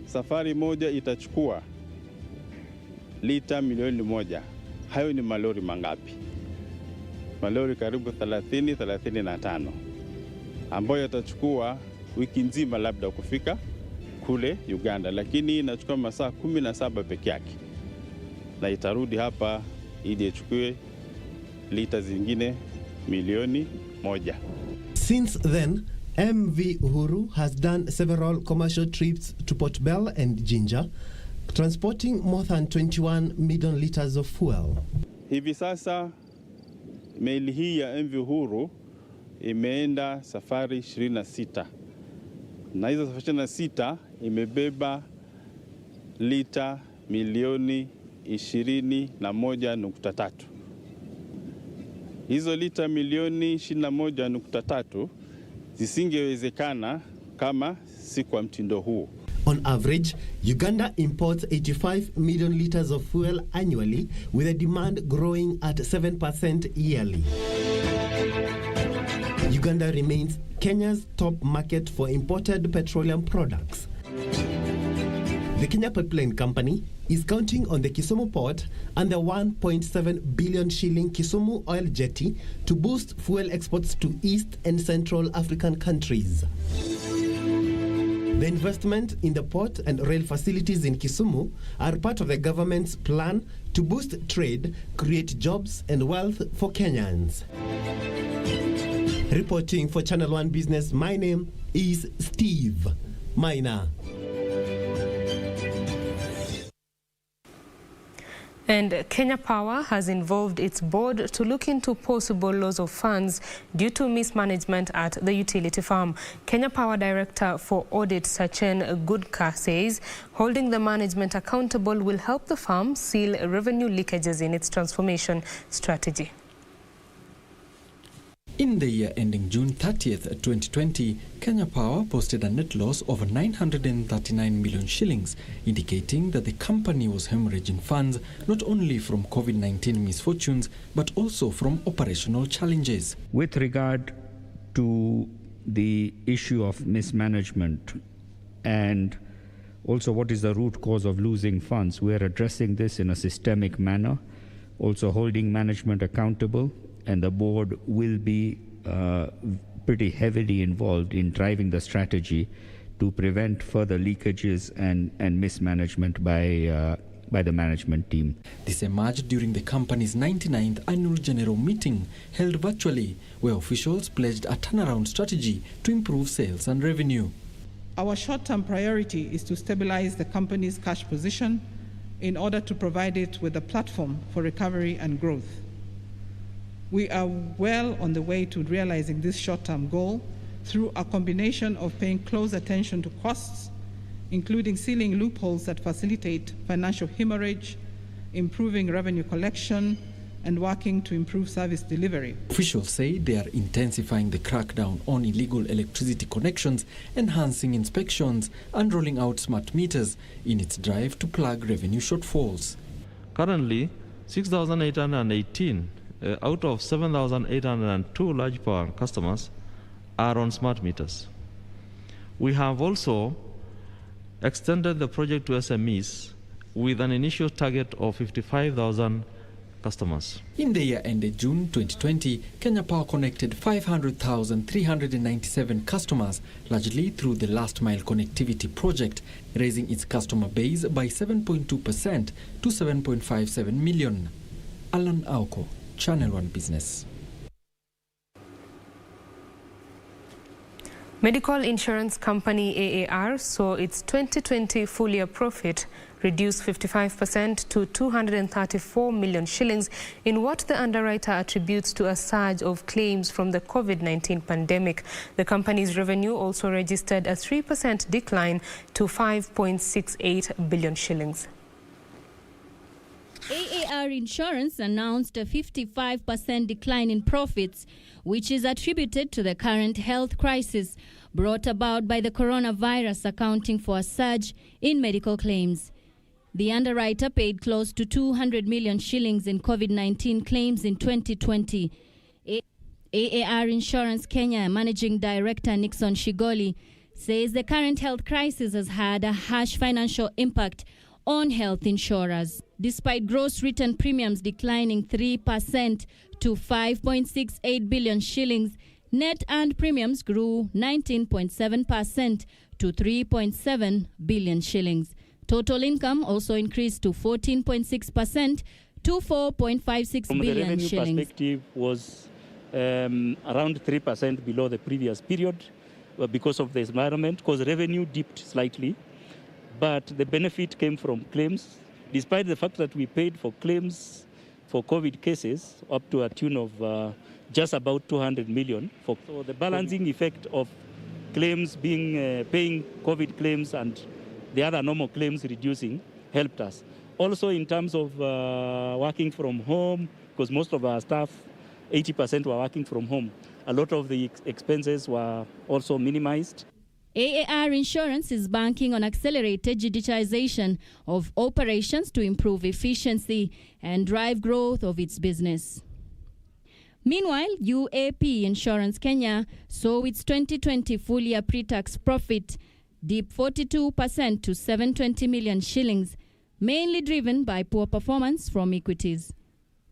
safari moja itachukua lita milioni 1, hayo ni malori mangapi? Malori karibu 35 ambayo yatachukua wiki nzima labda kufika kule Uganda, lakini inachukua masaa 17 peke yake na itarudi hapa ili ichukue lita zingine milioni 1. Since then, MV Uhuru has done several commercial trips to Port Bell and Jinja, transporting more than 21 million litres of fuel. Hivi sasa meli hii ya MV Uhuru imeenda safari 26. Na hizo safari 26 imebeba lita milioni 21.3. Hizo lita milioni 21.3 zisingewezekana kama si kwa mtindo huu. On average, Uganda imports 85 million litres of fuel annually, with the demand growing at 7% yearly. Uganda remains Kenya's top market for imported petroleum products. The Kenya Pipeline Company is counting on the Kisumu port and the 1.7 billion shilling Kisumu oil jetty to boost fuel exports to East and Central African countries. The investment in the port and rail facilities in Kisumu are part of the government's plan to boost trade, create jobs and wealth for Kenyans. Reporting for Channel 1 Business, my name is Steve Maina. And Kenya Power has involved its board to look into possible loss of funds due to mismanagement at the utility farm. Kenya Power Director for Audit Sachen Gudka says holding the management accountable will help the farm seal revenue leakages in its transformation strategy. In the year ending June 30th, 2020, Kenya Power posted a net loss of 939 million shillings, indicating that the company was hemorrhaging funds not only from COVID-19 misfortunes, but also from operational challenges. With regard to the issue of mismanagement and also what is the root cause of losing funds, we are addressing this in a systemic manner, also holding management accountable, and the board will be pretty heavily involved in driving the strategy to prevent further leakages and mismanagement by the management team. This emerged during the company's 99th annual general meeting held virtually, where officials pledged a turnaround strategy to improve sales and revenue. Our short-term priority is to stabilize the company's cash position in order to provide it with a platform for recovery and growth. We are well on the way to realizing this short-term goal through a combination of paying close attention to costs, including sealing loopholes that facilitate financial hemorrhage, improving revenue collection, and working to improve service delivery. Officials say they are intensifying the crackdown on illegal electricity connections, enhancing inspections, and rolling out smart meters in its drive to plug revenue shortfalls. Currently, 6,818 out of 7,802 large power customers are on smart meters. We have also extended the project to SMEs with an initial target of 55,000 customers. In the year ended June 2020, Kenya Power connected 500,397 customers, largely through the last mile connectivity project, raising its customer base by 7.2% to 7.57 million. Alan Auko, Channel 1 Business. Medical insurance company AAR saw its 2020 full-year profit reduce 55% to 234 million shillings in what the underwriter attributes to a surge of claims from the COVID-19 pandemic. The company's revenue also registered a 3% decline to 5.68 billion shillings. AAR Insurance announced a 55% decline in profits, which is attributed to the current health crisis brought about by the coronavirus, accounting for a surge in medical claims. The underwriter paid close to 200 million shillings in COVID-19 claims in 2020. AAR Insurance Kenya Managing Director Nixon Shigoli says the current health crisis has had a harsh financial impact on health insurers. Despite gross written premiums declining 3% to 5.68 billion shillings, net earned premiums grew 19.7% to 3.7 billion shillings. Total income also increased to 14.6% to 4.56 From billion the revenue shillings. perspective was around 3% below the previous period because of the environment, because revenue dipped slightly. But the benefit came from claims, despite the fact that we paid for claims for COVID cases up to a tune of just about 200 million. So the balancing effect of claims being paying COVID claims and the other normal claims reducing helped us. Also in terms of working from home, because most of our staff, 80% were working from home, a lot of the expenses were also minimized. AAR Insurance is banking on accelerated digitization of operations to improve efficiency and drive growth of its business. Meanwhile, UAP Insurance Kenya saw its 2020 full-year pre-tax profit dip 42% to 720 million shillings, mainly driven by poor performance from equities.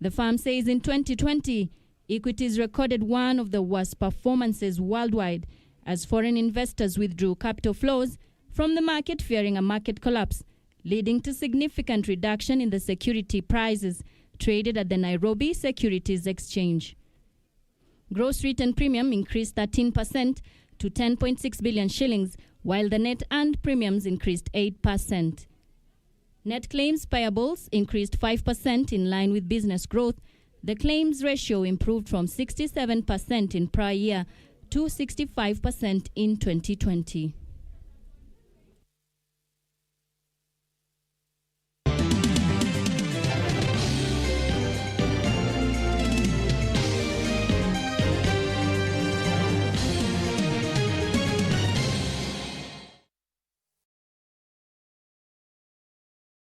The firm says in 2020, equities recorded one of the worst performances worldwide as foreign investors withdrew capital flows from the market, fearing a market collapse, leading to significant reduction in the security prices traded at the Nairobi Securities Exchange. Gross written premium increased 13% to 10.6 billion shillings, while the net earned premiums increased 8%. Net claims payables increased 5% in line with business growth. The claims ratio improved from 67% in prior year to 65% in 2020.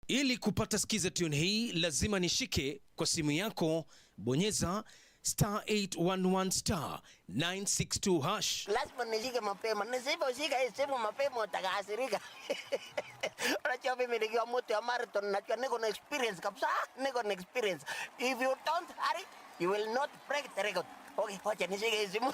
Ili kupata skiza tune hii lazima nishike kwa simu yako, bonyeza *811 *962 hash. Lazima nishike mapema. Nisiposhika hii simu mapema utakasirika. Unajua mimi nikiwa mtu ya marathon najua niko na experience kabisa. Niko na experience. If you don't hurry, you will not break the record. Okay, wacha nishike hii simu.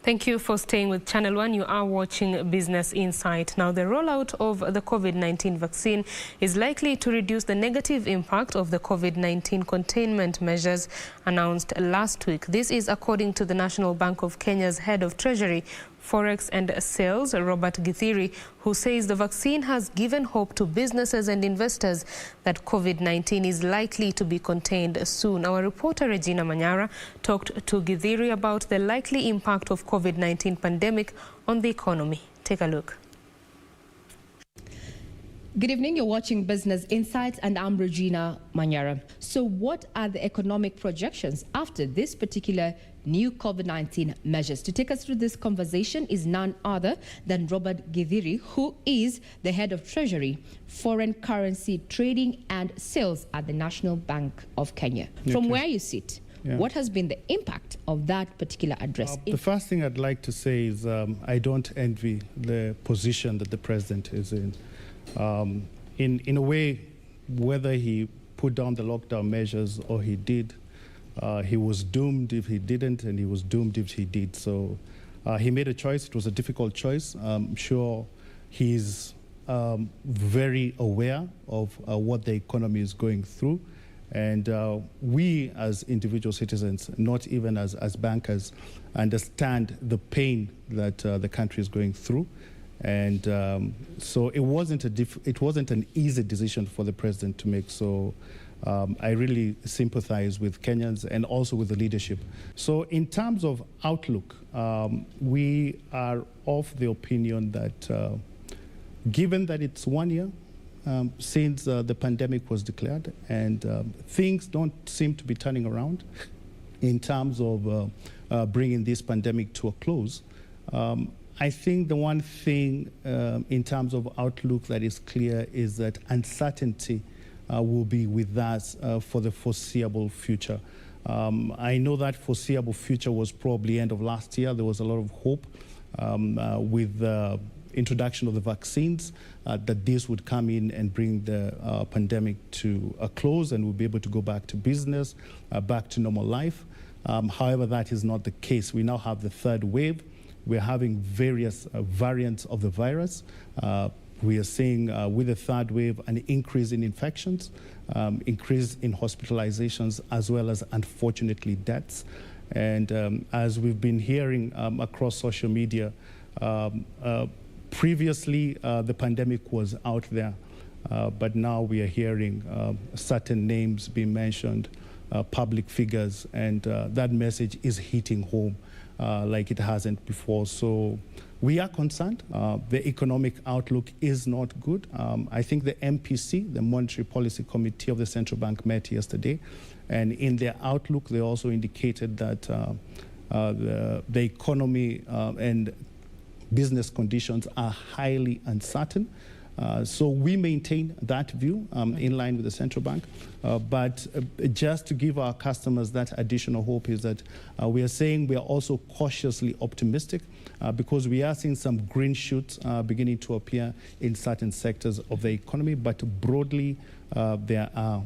Thank you for staying with Channel 1. You are watching Business Insight. Now, the rollout of the COVID-19 vaccine is likely to reduce the negative impact of the COVID-19 containment measures announced last week. This is according to the National Bank of Kenya's head of Treasury, Forex and Sales, Robert Githiri, who says the vaccine has given hope to businesses and investors that COVID-19 is likely to be contained soon. Our reporter Regina Manyara talked to Githiri about the likely impact of COVID-19 pandemic on the economy. Take a look. Good evening, you're watching Business Insights and I'm Regina Manyara. So what are the economic projections after this particular new COVID-19 measures? To take us through this conversation is none other than Robert Githiri, who is the head of Treasury, Foreign Currency Trading and Sales at the National Bank of Kenya. From where you sit, Yeah. What has been the impact of that particular address? The first thing I'd like to say is I don't envy the position that the president is in. In a way, whether he put down the lockdown measures or he did, he was doomed if he didn't, and he was doomed if he did. So he made a choice. It was a difficult choice. I'm sure he's very aware of what the economy is going through. And we as individual citizens, not even as bankers, understand the pain that the country is going through. And so it wasn't an easy decision for the president to make. So I really sympathize with Kenyans and also with the leadership. So in terms of outlook, we are of the opinion that given that it's 1 year since the pandemic was declared, and things don't seem to be turning around in terms of bringing this pandemic to a close, I think the one thing in terms of outlook that is clear is that uncertainty will be with us for the foreseeable future. I know that foreseeable future was probably end of last year. There was a lot of hope with the introduction of the vaccines that this would come in and bring the pandemic to a close and we'll be able to go back to business, back to normal life. However, that is not the case. We now have the third wave. We're having various variants of the virus. We are seeing with the third wave an increase in infections, increase in hospitalizations, as well as, unfortunately, deaths. And as we've been hearing across social media, previously the pandemic was out there, but now we are hearing certain names being mentioned, public figures, and that message is hitting home like it hasn't before. So we are concerned. The economic outlook is not good. I think the MPC, the Monetary Policy Committee of the Central Bank, met yesterday, and in their outlook, they also indicated that the economy and business conditions are highly uncertain. So we maintain that view in line with the central bank. But just to give our customers that additional hope is that we are saying we are also cautiously optimistic because we are seeing some green shoots beginning to appear in certain sectors of the economy. But broadly, there are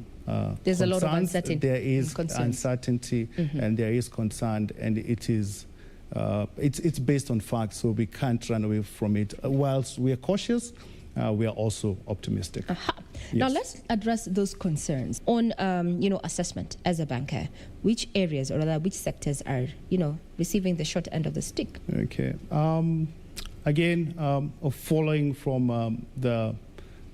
there's a lot of uncertainty. There is uncertainty and there is concern, and it is it's based on facts, so we can't run away from it. Whilst we are cautious, we are also optimistic. Yes. Now let's address those concerns on, assessment as a banker. Which areas, or rather, which sectors are, receiving the short end of the stick? Okay. Again, following from the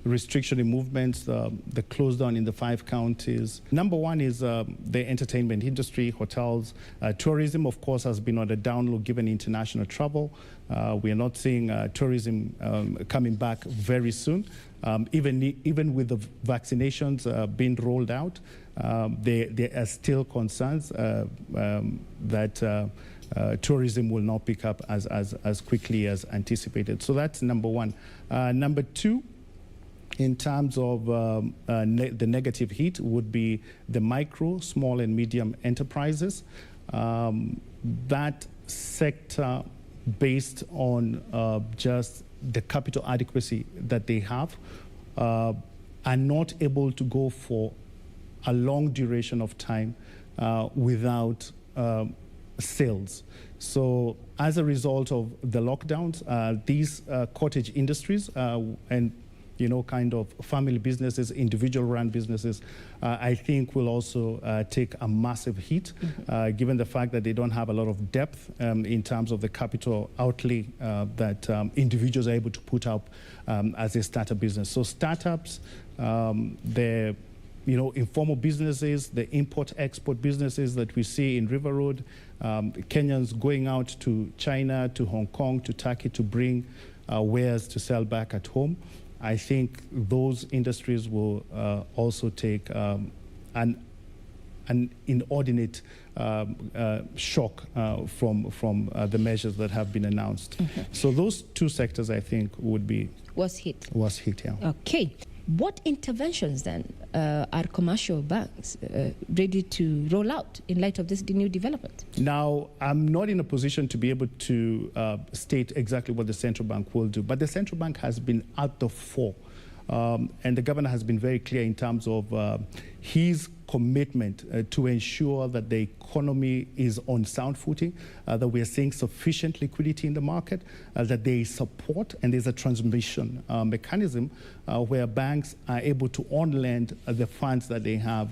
restriction in movements, the close down in the 5 counties. Number one is the entertainment industry, hotels. Tourism, of course, has been on a down low given international travel. We are not seeing tourism coming back very soon. Even with the vaccinations being rolled out, there are still concerns that tourism will not pick up as quickly as anticipated. So that's number one. Number two, in terms of the negative hit, would be the micro, small and medium enterprises. That sector, based on just the capital adequacy that they have, are not able to go for a long duration of time without sales. So as a result of the lockdowns, these cottage industries and kind of family businesses, individual-run businesses, I think will also take a massive hit, given the fact that they don't have a lot of depth in terms of the capital outlay that individuals are able to put up as they start a business. So startups, the informal businesses, the import-export businesses that we see in River Road, Kenyans going out to China, to Hong Kong, to Turkey to bring wares to sell back at home. I think those industries will also take an inordinate shock from the measures that have been announced. So those two sectors, I think, would be was hit. Yeah. Okay. What interventions then are commercial banks ready to roll out in light of this new development? Now, I'm not in a position to be able to state exactly what the central bank will do, but the central bank has been at the fore. And the governor has been very clear in terms of his commitment to ensure that the economy is on sound footing, that we are seeing sufficient liquidity in the market, that there is support and there's a transmission mechanism where banks are able to on-lend the funds that they have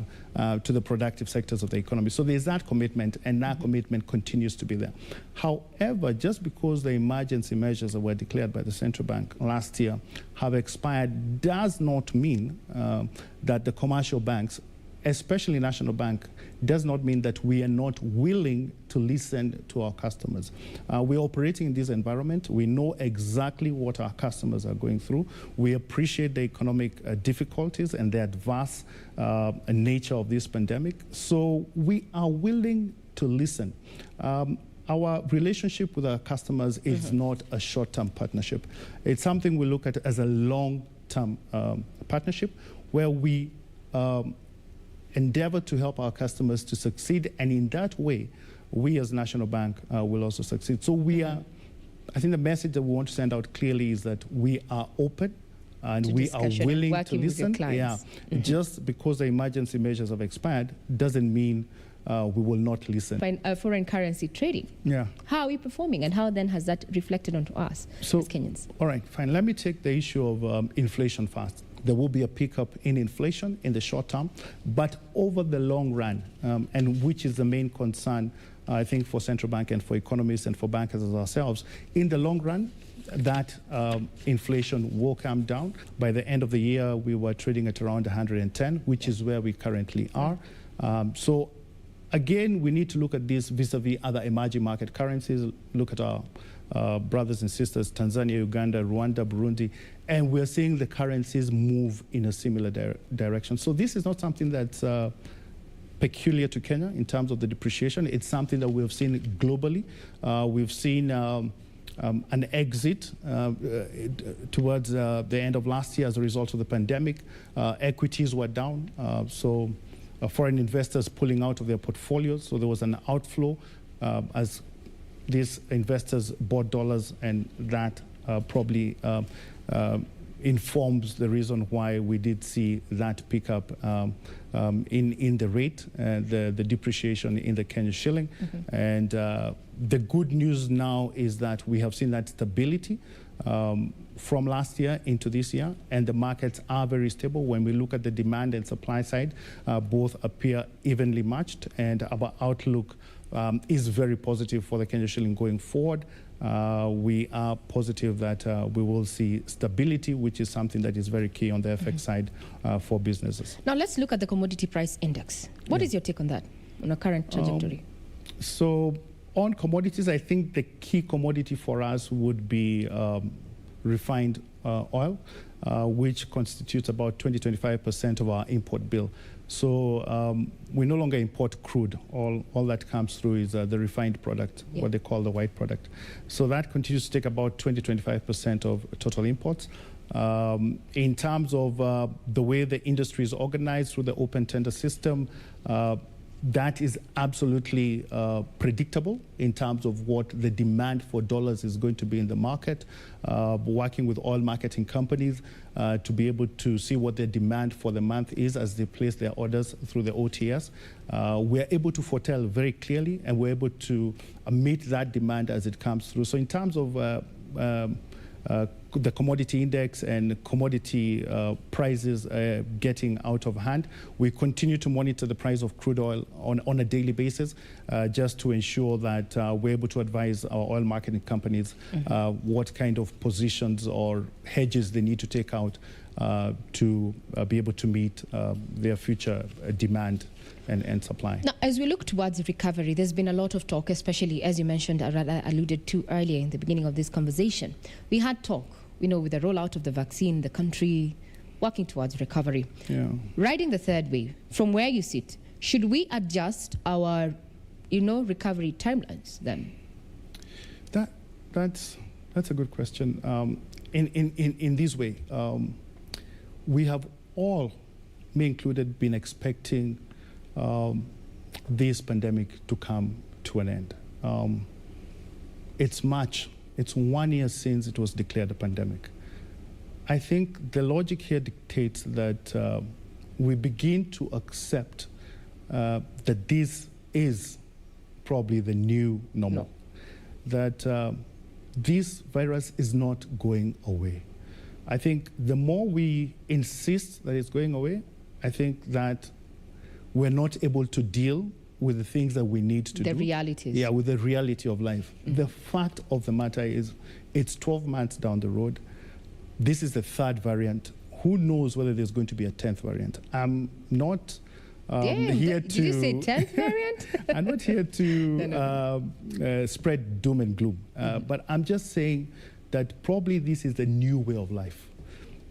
to the productive sectors of the economy. So there's that commitment, and that commitment continues to be there. However, just because the emergency measures that were declared by the central bank last year have expired does not mean that the commercial banks, especially National Bank, does not mean that we are not willing to listen to our customers. We're operating in this environment. We know exactly what our customers are going through. We appreciate the economic difficulties and the adverse nature of this pandemic. So we are willing to listen. Our relationship with our customers is not a short-term partnership. It's something we look at as a long-term partnership where we endeavor to help our customers to succeed, and in that way, we as National Bank will also succeed. So we are, I think the message that we want to send out clearly is that we are open and we are willing to listen. Just because the emergency measures have expired doesn't mean we will not listen. Foreign currency trading. How are we performing, and how then has that reflected onto us as Kenyans? All right, fine. Let me take the issue of inflation first. There will be a pickup in inflation in the short term, but over the long run, and which is the main concern, I think, for central bank and for economists and for bankers as ourselves, in the long run, that inflation will come down. By the end of the year, we were trading at around 110, which is where we currently are. So again, we need to look at this vis-a-vis other emerging market currencies, look at our brothers and sisters, Tanzania, Uganda, Rwanda, Burundi, and we're seeing the currencies move in a similar direction. So this is not something that's peculiar to Kenya in terms of the depreciation. It's something that we've seen globally. We've seen an exit towards the end of last year as a result of the pandemic. Equities were down, so foreign investors pulling out of their portfolios. So there was an outflow as these investors bought dollars, and that probably informs the reason why we did see that pickup in the rate, the depreciation in the Kenya shilling. And the good news now is that we have seen that stability from last year into this year, and the markets are very stable. When we look at the demand and supply side, both appear evenly matched, and our outlook is very positive for the Kenya shilling going forward. We are positive that we will see stability, which is something that is very key on the FX side for businesses. Now let's look at the commodity price index. What is your take on that, on a current trajectory? So on commodities, I think the key commodity for us would be refined oil, which constitutes about 20-25% of our import bill. So we no longer import crude. All that comes through is the refined product, what they call the white product. So that continues to take about 20-25% of total imports. In terms of the way the industry is organized through the open tender system, that is absolutely predictable in terms of what the demand for dollars is going to be in the market. Working with oil marketing companies to be able to see what their demand for the month is as they place their orders through the OTS. We're able to foretell very clearly, and we're able to meet that demand as it comes through. So in terms of the commodity index and commodity prices getting out of hand, we continue to monitor the price of crude oil on a daily basis just to ensure that we're able to advise our oil marketing companies what kind of positions or hedges they need to take out to be able to meet their future demand and supply. Now, as we look towards recovery, there's been a lot of talk, especially as you mentioned, or rather alluded to earlier in the beginning of this conversation. We had talk, with the rollout of the vaccine, the country working towards recovery. Riding the third wave, from where you sit, should we adjust our, recovery timelines then? That's a good question. In this way, we have all, me included, been expecting this pandemic to come to an end. It's March. It's 1 year since it was declared a pandemic. I think the logic here dictates that we begin to accept that this is probably the new normal, that this virus is not going away. I think the more we insist that it's going away, I think that we're not able to deal with the things that we need to do. The realities. Yeah, with the reality of life. The fact of the matter is it's 12 months down the road. This is the third variant. Who knows whether there's going to be a 10th variant? I'm not here to... Did you say 10th variant? I'm not here to spread doom and gloom. But I'm just saying that probably this is the new way of life.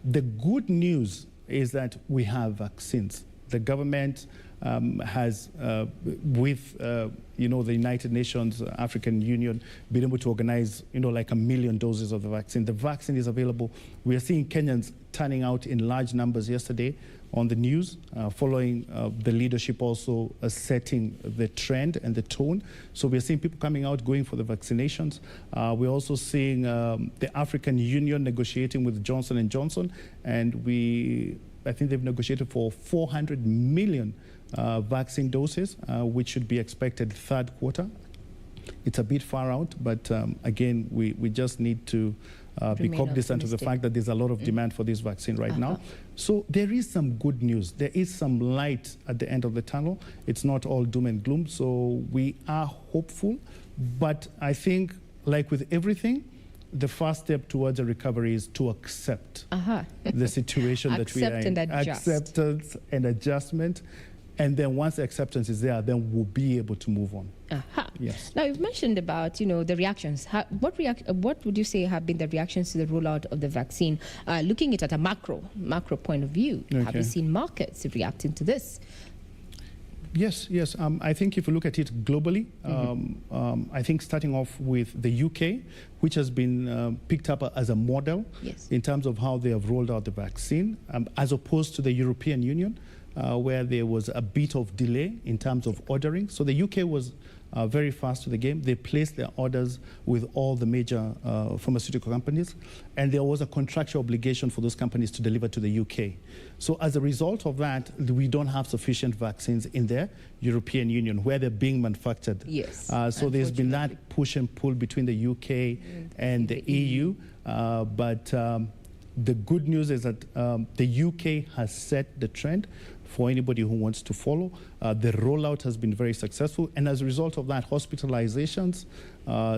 The good news is that we have vaccines. The government has, with the United Nations, African Union, been able to organize, like 1 million doses of the vaccine. The vaccine is available. We are seeing Kenyans turning out in large numbers yesterday on the news, following the leadership also setting the trend and the tone. So we're seeing people coming out, going for the vaccinations. We're also seeing the African Union negotiating with Johnson & Johnson, and I think they've negotiated for 400 million vaccine doses, which should be expected third quarter. It's a bit far out, but again, we just need to be cognizant of the fact that there's a lot of demand for this vaccine right now. So there is some good news. There is some light at the end of the tunnel. It's not all doom and gloom. So we are hopeful, but I think, like with everything, the first step towards a recovery is to accept the situation that we are in. Acceptance and adjustment. And then once the acceptance is there, then we'll be able to move on. Yes. Now, you've mentioned about, the reactions. What would you say have been the reactions to the rollout of the vaccine? Looking at it at a macro point of view, have you seen markets reacting to this? Yes. I think if you look at it globally, I think starting off with the UK, which has been picked up as a model in terms of how they have rolled out the vaccine, as opposed to the European Union, where there was a bit of delay in terms of ordering. So the UK was very fast to the game. They placed their orders with all the major pharmaceutical companies, and there was a contractual obligation for those companies to deliver to the UK. So as a result of that, we don't have sufficient vaccines in the European Union where they're being manufactured. So there's been that push and pull between the UK and the EU. But the good news is that the UK has set the trend for anybody who wants to follow. The rollout has been very successful, and as a result of that, hospitalizations,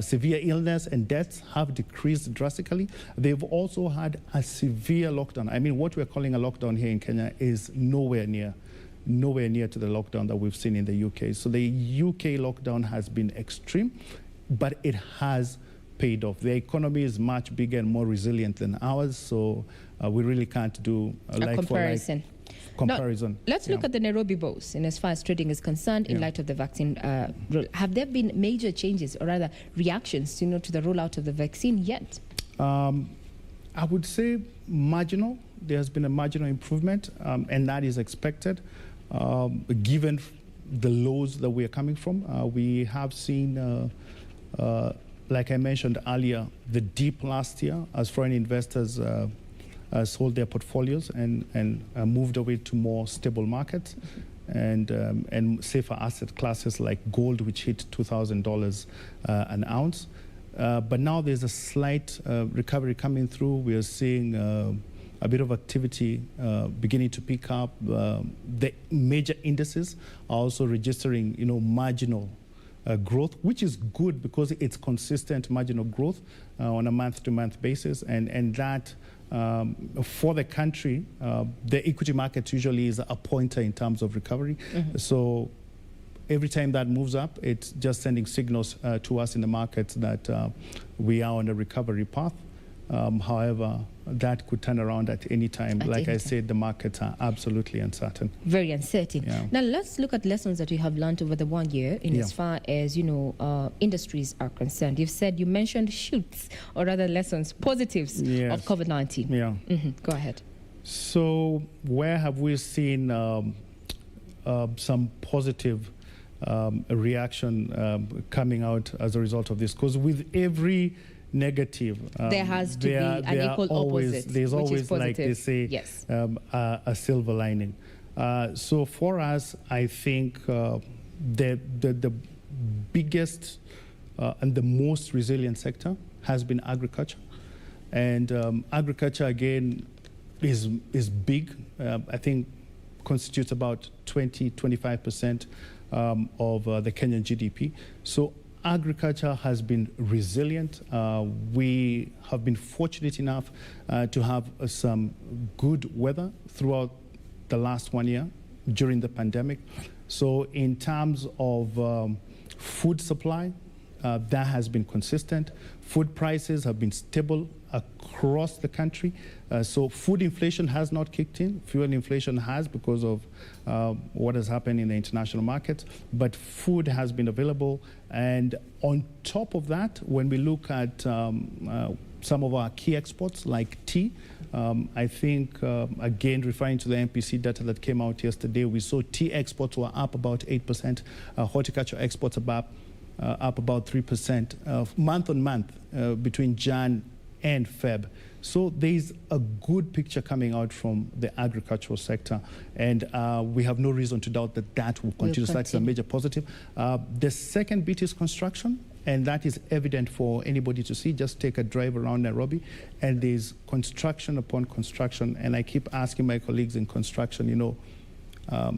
severe illness and deaths have decreased drastically. They've also had a severe lockdown. I mean, what we're calling a lockdown here in Kenya is nowhere near to the lockdown that we've seen in the UK. So the UK lockdown has been extreme, but it has paid off. The economy is much bigger and more resilient than ours, so we really can't do a like comparison. Now, let's look at the Nairobi Bourse, and as far as trading is concerned, in light of the vaccine roll. Have there been major changes, or rather reactions, to the rollout of the vaccine yet? I would say marginal. There has been a marginal improvement, and that is expected, given the lows that we are coming from. We have seen, like I mentioned earlier, the dip last year as foreign investors sold their portfolios and moved away to more stable markets and safer asset classes like gold, which hit $2,000 an ounce. But now there's a slight recovery coming through. We are seeing a bit of activity beginning to pick up. The major indices are also registering, marginal growth, which is good because it's consistent marginal growth on a month-to-month basis, and that for the country, the equity market usually is a pointer in terms of recovery. So every time that moves up, it's just sending signals to us in the markets that we are on a recovery path. However, that could turn around at any time. Like I said, the markets are absolutely uncertain. Very uncertain. Now, let's look at lessons that you have learned over the 1 year in as far as, industries are concerned. You mentioned shoots, or rather lessons, positives of COVID-19. Go ahead. So where have we seen some positive reaction coming out as a result of this? Because with every negative, there has to be an equal opposite. There's always, like they say, yes. A silver lining. So for us, I think the biggest and the most resilient sector has been agriculture. And agriculture, again, is big. I think constitutes about 20-25% of the Kenyan GDP. So agriculture has been resilient. We have been fortunate enough to have some good weather throughout the last 1 year during the pandemic. So in terms of food supply, that has been consistent. Food prices have been stable across the country. So food inflation has not kicked in. Fuel inflation has because of what has happened in the international market. But food has been available. And on top of that, when we look at some of our key exports like tea, I think, again, referring to the MPC data that came out yesterday, we saw tea exports were up about 8%. Horticulture exports up about 3% month on month between Jan and Feb. So there's a good picture coming out from the agricultural sector, and we have no reason to doubt that that will continue. So that's a major positive. The second bit is construction, and that is evident for anybody to see. Just take a drive around Nairobi, and there's construction upon construction. And I keep asking my colleagues in construction, you know,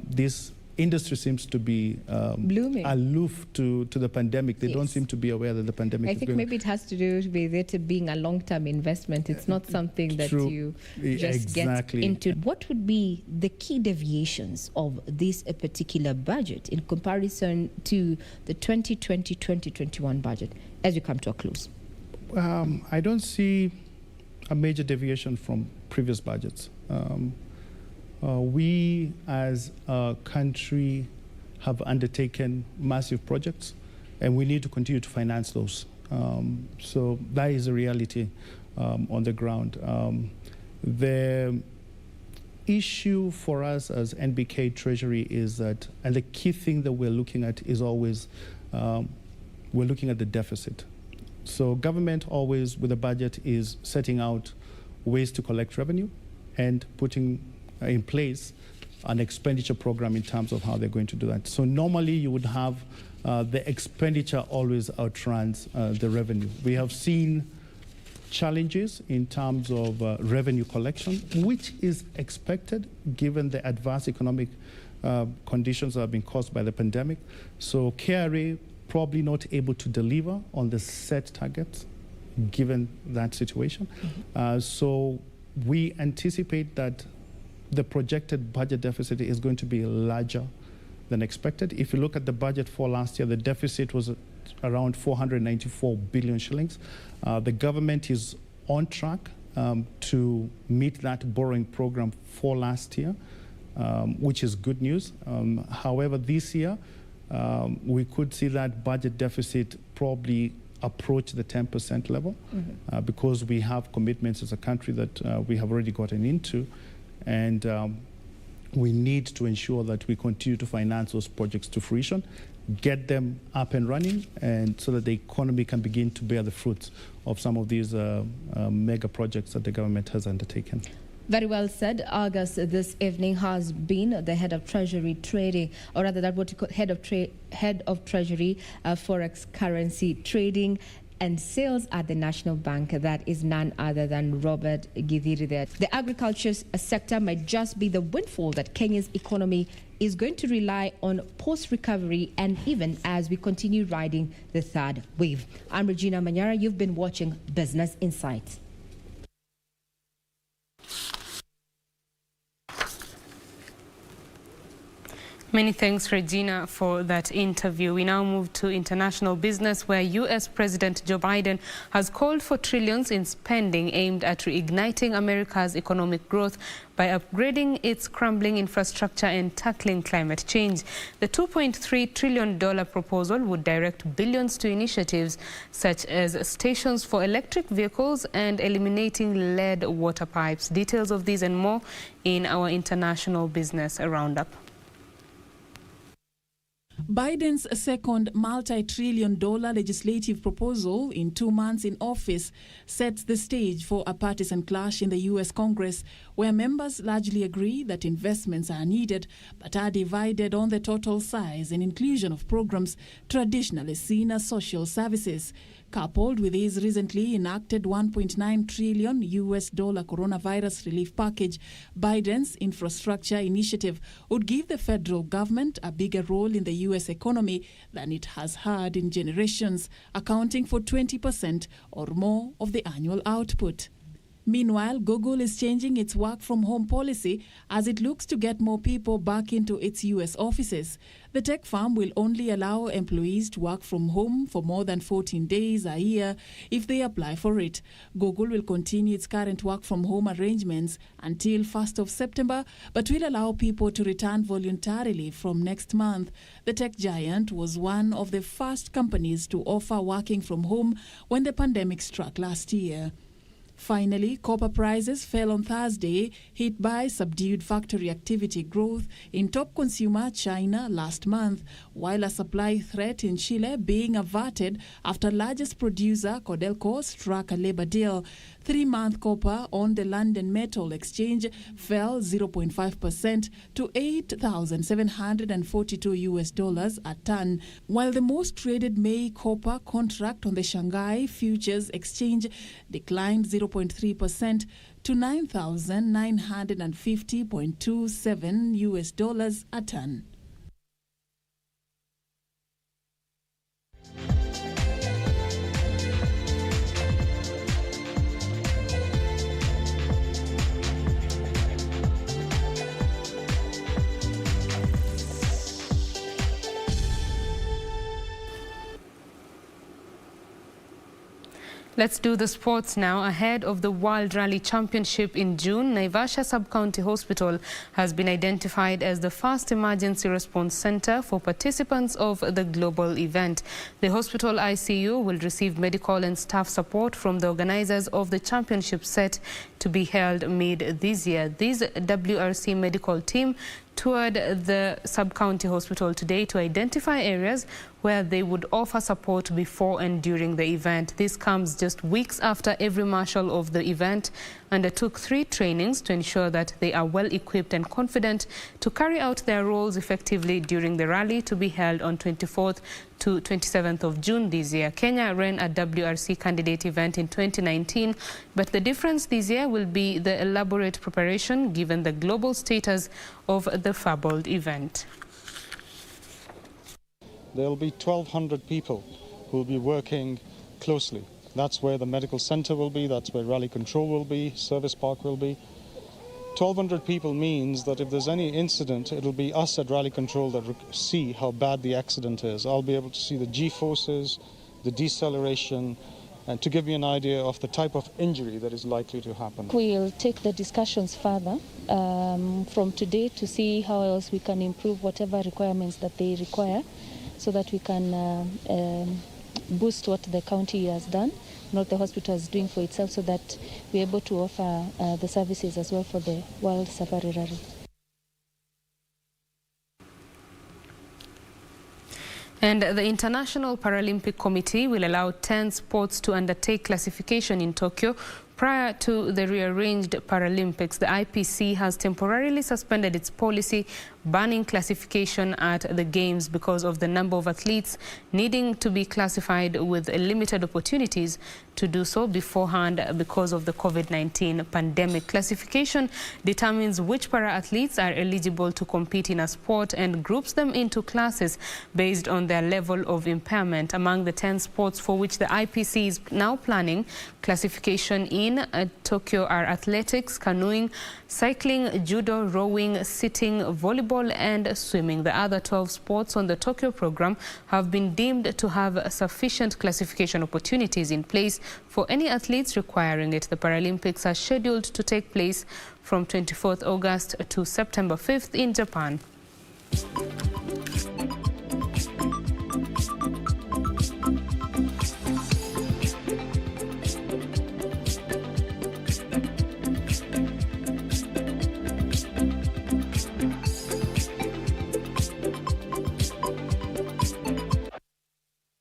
this industry seems to be blooming, aloof to the pandemic. They don't seem to be aware that the pandemic is going. I think maybe it has to do with it being a long-term investment. It's not something that you just get into. What would be the key deviations of this particular budget in comparison to the 2020-2021 budget as we come to a close? I don't see a major deviation from previous budgets. We, as a country, have undertaken massive projects, and we need to continue to finance those. So that is a reality on the ground. The issue for us as NBK Treasury is that, and the key thing that we're looking at is always, we're looking at the deficit. So government always, with a budget, is setting out ways to collect revenue and putting in place an expenditure program in terms of how they're going to do that. So normally you would have the expenditure always outruns the revenue. We have seen challenges in terms of revenue collection, which is expected given the adverse economic conditions that have been caused by the pandemic. So KRA probably not able to deliver on the set targets given that situation. So we anticipate that the projected budget deficit is going to be larger than expected. If you look at the budget for last year, the deficit was around 494 billion shillings. The government is on track to meet that borrowing program for last year, which is good news. However, this year, we could see that budget deficit probably approach the 10% level because we have commitments as a country that we have already gotten into. And we need to ensure that we continue to finance those projects to fruition, get them up and running, and so that the economy can begin to bear the fruits of some of these mega projects that the government has undertaken. Very well said. August this evening has been the head of Treasury trading, or rather that what you call head of Treasury forex currency trading and sales at the National Bank. That is none other than Robert Githiri there. The agriculture sector might just be the windfall that Kenya's economy is going to rely on post-recovery and even as we continue riding the third wave. I'm Regina Manyara. You've been watching Business Insights. Many thanks, Regina, for that interview. We now move to international business, where U.S. President Joe Biden has called for trillions in spending aimed at reigniting America's economic growth by upgrading its crumbling infrastructure and tackling climate change. The $2.3 trillion proposal would direct billions to initiatives such as stations for electric vehicles and eliminating lead water pipes. Details of these and more in our international business roundup. Biden's second multi-trillion-dollar legislative proposal in 2 months in office sets the stage for a partisan clash in the U.S. Congress, where members largely agree that investments are needed but are divided on the total size and inclusion of programs traditionally seen as social services. Coupled with his recently enacted $1.9 trillion coronavirus relief package, Biden's infrastructure initiative would give the federal government a bigger role in the U.S. economy than it has had in generations, accounting for 20% or more of the annual output. Meanwhile, Google is changing its work-from-home policy as it looks to get more people back into its U.S. offices. The tech firm will only allow employees to work from home for more than 14 days a year if they apply for it. Google will continue its current work-from-home arrangements until 1st of September, but will allow people to return voluntarily from next month. The tech giant was one of the first companies to offer working from home when the pandemic struck last year. Finally, copper prices fell on Thursday, hit by subdued factory activity growth in top consumer China last month, while a supply threat in Chile being averted after largest producer Codelco struck a labor deal. 3-month copper on the London Metal Exchange fell 0.5% to $8,742 a ton, while the most traded May copper contract on the Shanghai Futures Exchange declined 0.3% to $9,950.27 a ton. Let's do the sports now. Ahead of the World Rally Championship in June, Naivasha Sub-County Hospital has been identified as the first emergency response center for participants of the global event. The hospital ICU will receive medical and staff support from the organizers of the championship set to be held mid this year. This WRC medical team toured the sub-county hospital today to identify areas where they would offer support before and during the event. This comes just weeks after every marshal of the event undertook 3 trainings to ensure that they are well equipped and confident to carry out their roles effectively during the rally to be held on 24th to 27th of June this year. Kenya ran a WRC candidate event in 2019, but the difference this year will be the elaborate preparation given the global status of the fabled event. There will be 1,200 people who will be working closely. That's where the medical center will be, that's where rally control will be, service park will be. 1,200 people means that if there's any incident, it'll be us at rally control that see how bad the accident is. I'll be able to see the G-forces, the deceleration, and to give you an idea of the type of injury that is likely to happen. We'll take the discussions further from today to see how else we can improve whatever requirements that they require, so that we can boost what the county has done, not the hospital is doing for itself, so that we're able to offer the services as well for the World Safari Rally. And the International Paralympic Committee will allow 10 sports to undertake classification in Tokyo prior to the rearranged Paralympics. The IPC has temporarily suspended its policy banning classification at the Games because of the number of athletes needing to be classified with limited opportunities to do so beforehand because of the COVID-19 pandemic. Classification determines which para-athletes are eligible to compete in a sport and groups them into classes based on their level of impairment. Among the 10 sports for which the IPC is now planning classification in in Tokyo are athletics, canoeing, cycling, judo, rowing, sitting, volleyball and swimming. The other 12 sports on the Tokyo program have been deemed to have sufficient classification opportunities in place for any athletes requiring it. The Paralympics are scheduled to take place from 24th August to September 5th in Japan.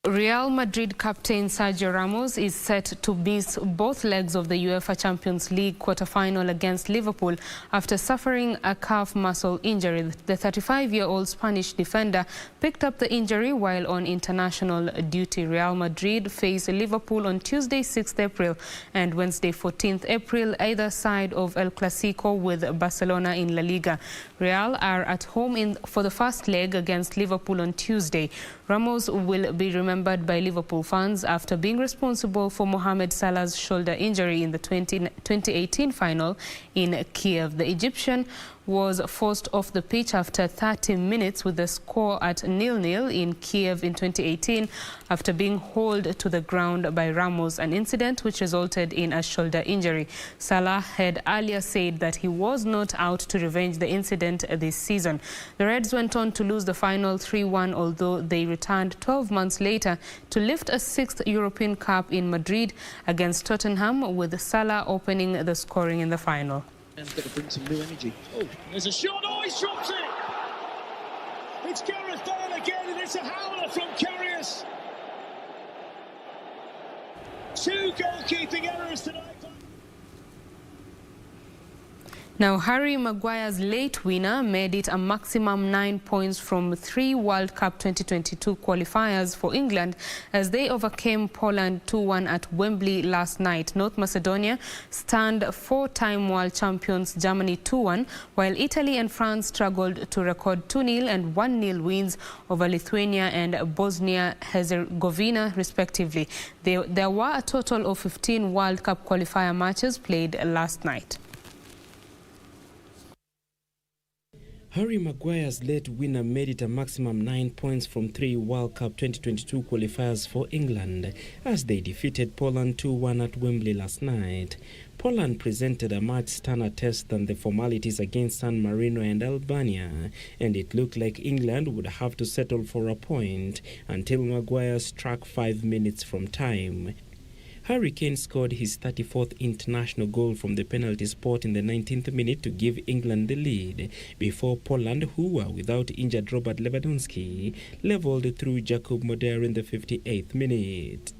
Real Madrid captain Sergio Ramos is set to miss both legs of the UEFA Champions League quarter-final against Liverpool after suffering a calf muscle injury. The 35-year-old Spanish defender picked up the injury while on international duty. Real Madrid face Liverpool on Tuesday, 6th April and Wednesday, 14th April, either side of El Clasico with Barcelona in La Liga. Real are at home for the first leg against Liverpool on Tuesday. Ramos will be remembered by Liverpool fans after being responsible for Mohamed Salah's shoulder injury in the 2018 final in Kiev. The Egyptian was forced off the pitch after 30 minutes with the score at 0-0 in Kiev in 2018 after being hauled to the ground by Ramos, an incident which resulted in a shoulder injury. Salah had earlier said that he was not out to revenge the incident this season. The Reds went on to lose the final 3-1, although they returned 12 months later to lift a 6th European Cup in Madrid against Tottenham, with Salah opening the scoring in the final. And going to bring some new energy. Oh, there's a shot. Oh, he drops it. It's Gareth Bale again, and it's a howler from Karius. 2 goalkeeping errors tonight. Now, Harry Maguire's late winner made it a maximum 9 points from 3 World Cup 2022 qualifiers for England as they overcame Poland 2-1 at Wembley last night. North Macedonia stunned 4-time world champions Germany 2-1, while Italy and France struggled to record 2-0 and 1-0 wins over Lithuania and Bosnia-Herzegovina, respectively. There were a total of 15 World Cup qualifier matches played last night. Harry Maguire's late winner made it a maximum 9 points from 3 World Cup 2022 qualifiers for England as they defeated Poland 2-1 at Wembley last night. Poland presented a much sterner test than the formalities against San Marino and Albania, and it looked like England would have to settle for a point until Maguire struck 5 minutes from time. Harry Kane scored his 34th international goal from the penalty spot in the 19th minute to give England the lead, before Poland, who were without injured Robert Lewandowski, levelled through Jakub Moder in the 58th minute.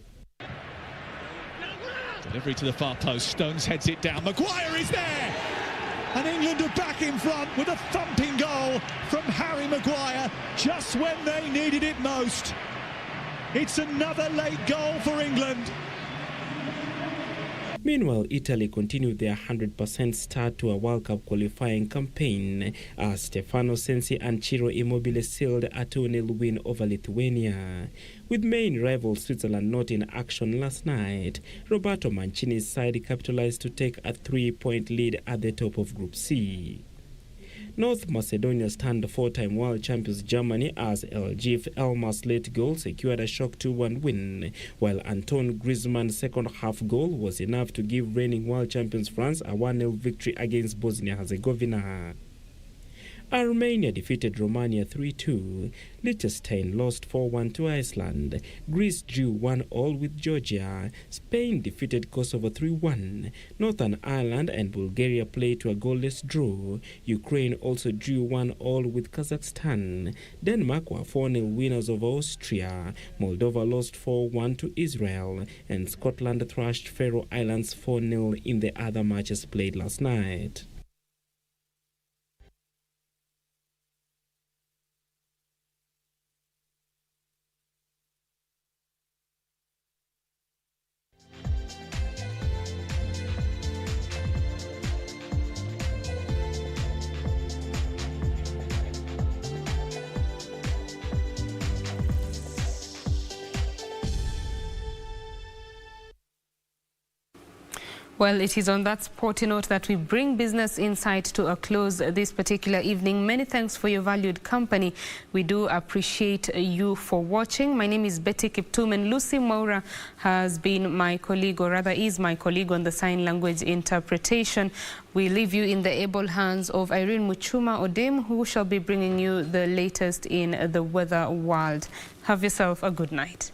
Delivery to the far post, Stones heads it down, Maguire is there! And England are back in front with a thumping goal from Harry Maguire just when they needed it most. It's another late goal for England. Meanwhile, Italy continued their 100% start to a World Cup qualifying campaign as Stefano Sensi and Ciro Immobile sealed a 2-0 win over Lithuania. With main rival Switzerland not in action last night, Roberto Mancini's side capitalized to take a 3-point lead at the top of Group C. North Macedonia stunned 4-time world champions Germany as LGF Elmas' late goal secured a shock 2-1 win, while Antoine Griezmann's second-half goal was enough to give reigning world champions France a 1-0 victory against Bosnia-Herzegovina. Armenia defeated Romania 3-2. Liechtenstein lost 4-1 to Iceland. Greece drew 1-1 with Georgia. Spain defeated Kosovo 3-1. Northern Ireland and Bulgaria played to a goalless draw. Ukraine also drew 1-1 with Kazakhstan. Denmark were 4-0 winners of Austria. Moldova lost 4-1 to Israel. And Scotland thrashed Faroe Islands 4-0 in the other matches played last night. Well, it is on that sporty note that we bring Business Insight to a close this particular evening. Many thanks for your valued company. We do appreciate you for watching. My name is Betty Kiptum, and Lucy Maura has been my colleague, or rather is my colleague, on the sign language interpretation. We leave you in the able hands of Irene Muchuma Odem, who shall be bringing you the latest in the weather world. Have yourself a good night.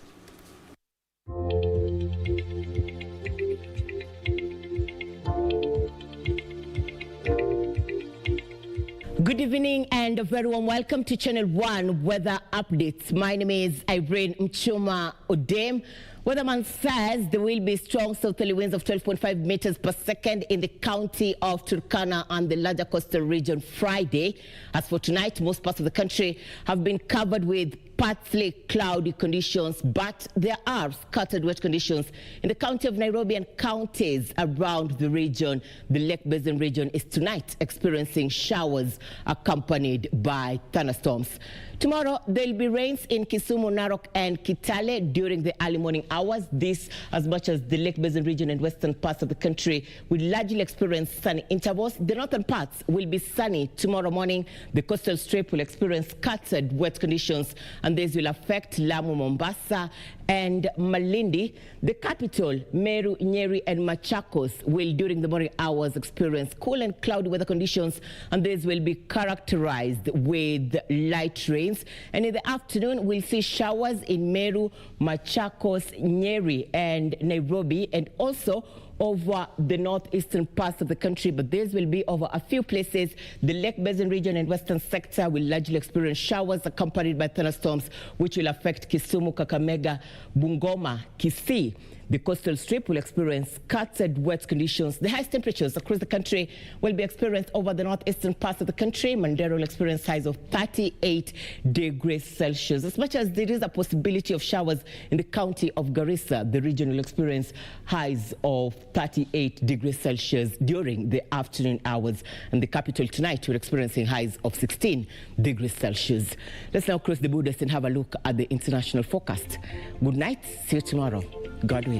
Good evening and a very warm welcome to Channel 1 Weather Updates. My name is Irene Mchuma Odem. Weatherman says there will be strong southerly winds of 12.5 meters per second in the county of Turkana and the larger coastal region Friday. As for tonight, most parts of the country have been covered with partly cloudy conditions, but there are scattered wet conditions in the county of Nairobi and counties around the region. The Lake Basin region is tonight experiencing showers accompanied by thunderstorms. Tomorrow, there will be rains in Kisumu, Narok, and Kitale during the early morning hours. This, as much as the Lake Basin region and western parts of the country, will largely experience sunny intervals. The northern parts will be sunny tomorrow morning. The coastal strip will experience scattered wet conditions, and this will affect Lamu, Mombasa, and Malindi. The capital, Meru, Nyeri, and Machakos will, during the morning hours, experience cool and cloudy weather conditions, and these will be characterized with light rains. And in the afternoon, we'll see showers in Meru, Machakos, Nyeri, and Nairobi, and also over the northeastern parts of the country, but these will be over a few places. The Lake Basin region and western sector will largely experience showers accompanied by thunderstorms, which will affect Kisumu, Kakamega, Bungoma, Kisii. The coastal strip will experience scattered wet conditions. The highest temperatures across the country will be experienced over the northeastern parts of the country. Mandera will experience highs of 38 degrees Celsius. As much as there is a possibility of showers in the county of Garissa, the region will experience highs of 38 degrees Celsius during the afternoon hours. And the capital tonight will experiencing highs of 16 degrees Celsius. Let's now cross the borders and have a look at the international forecast. Good night. See you tomorrow. God willing.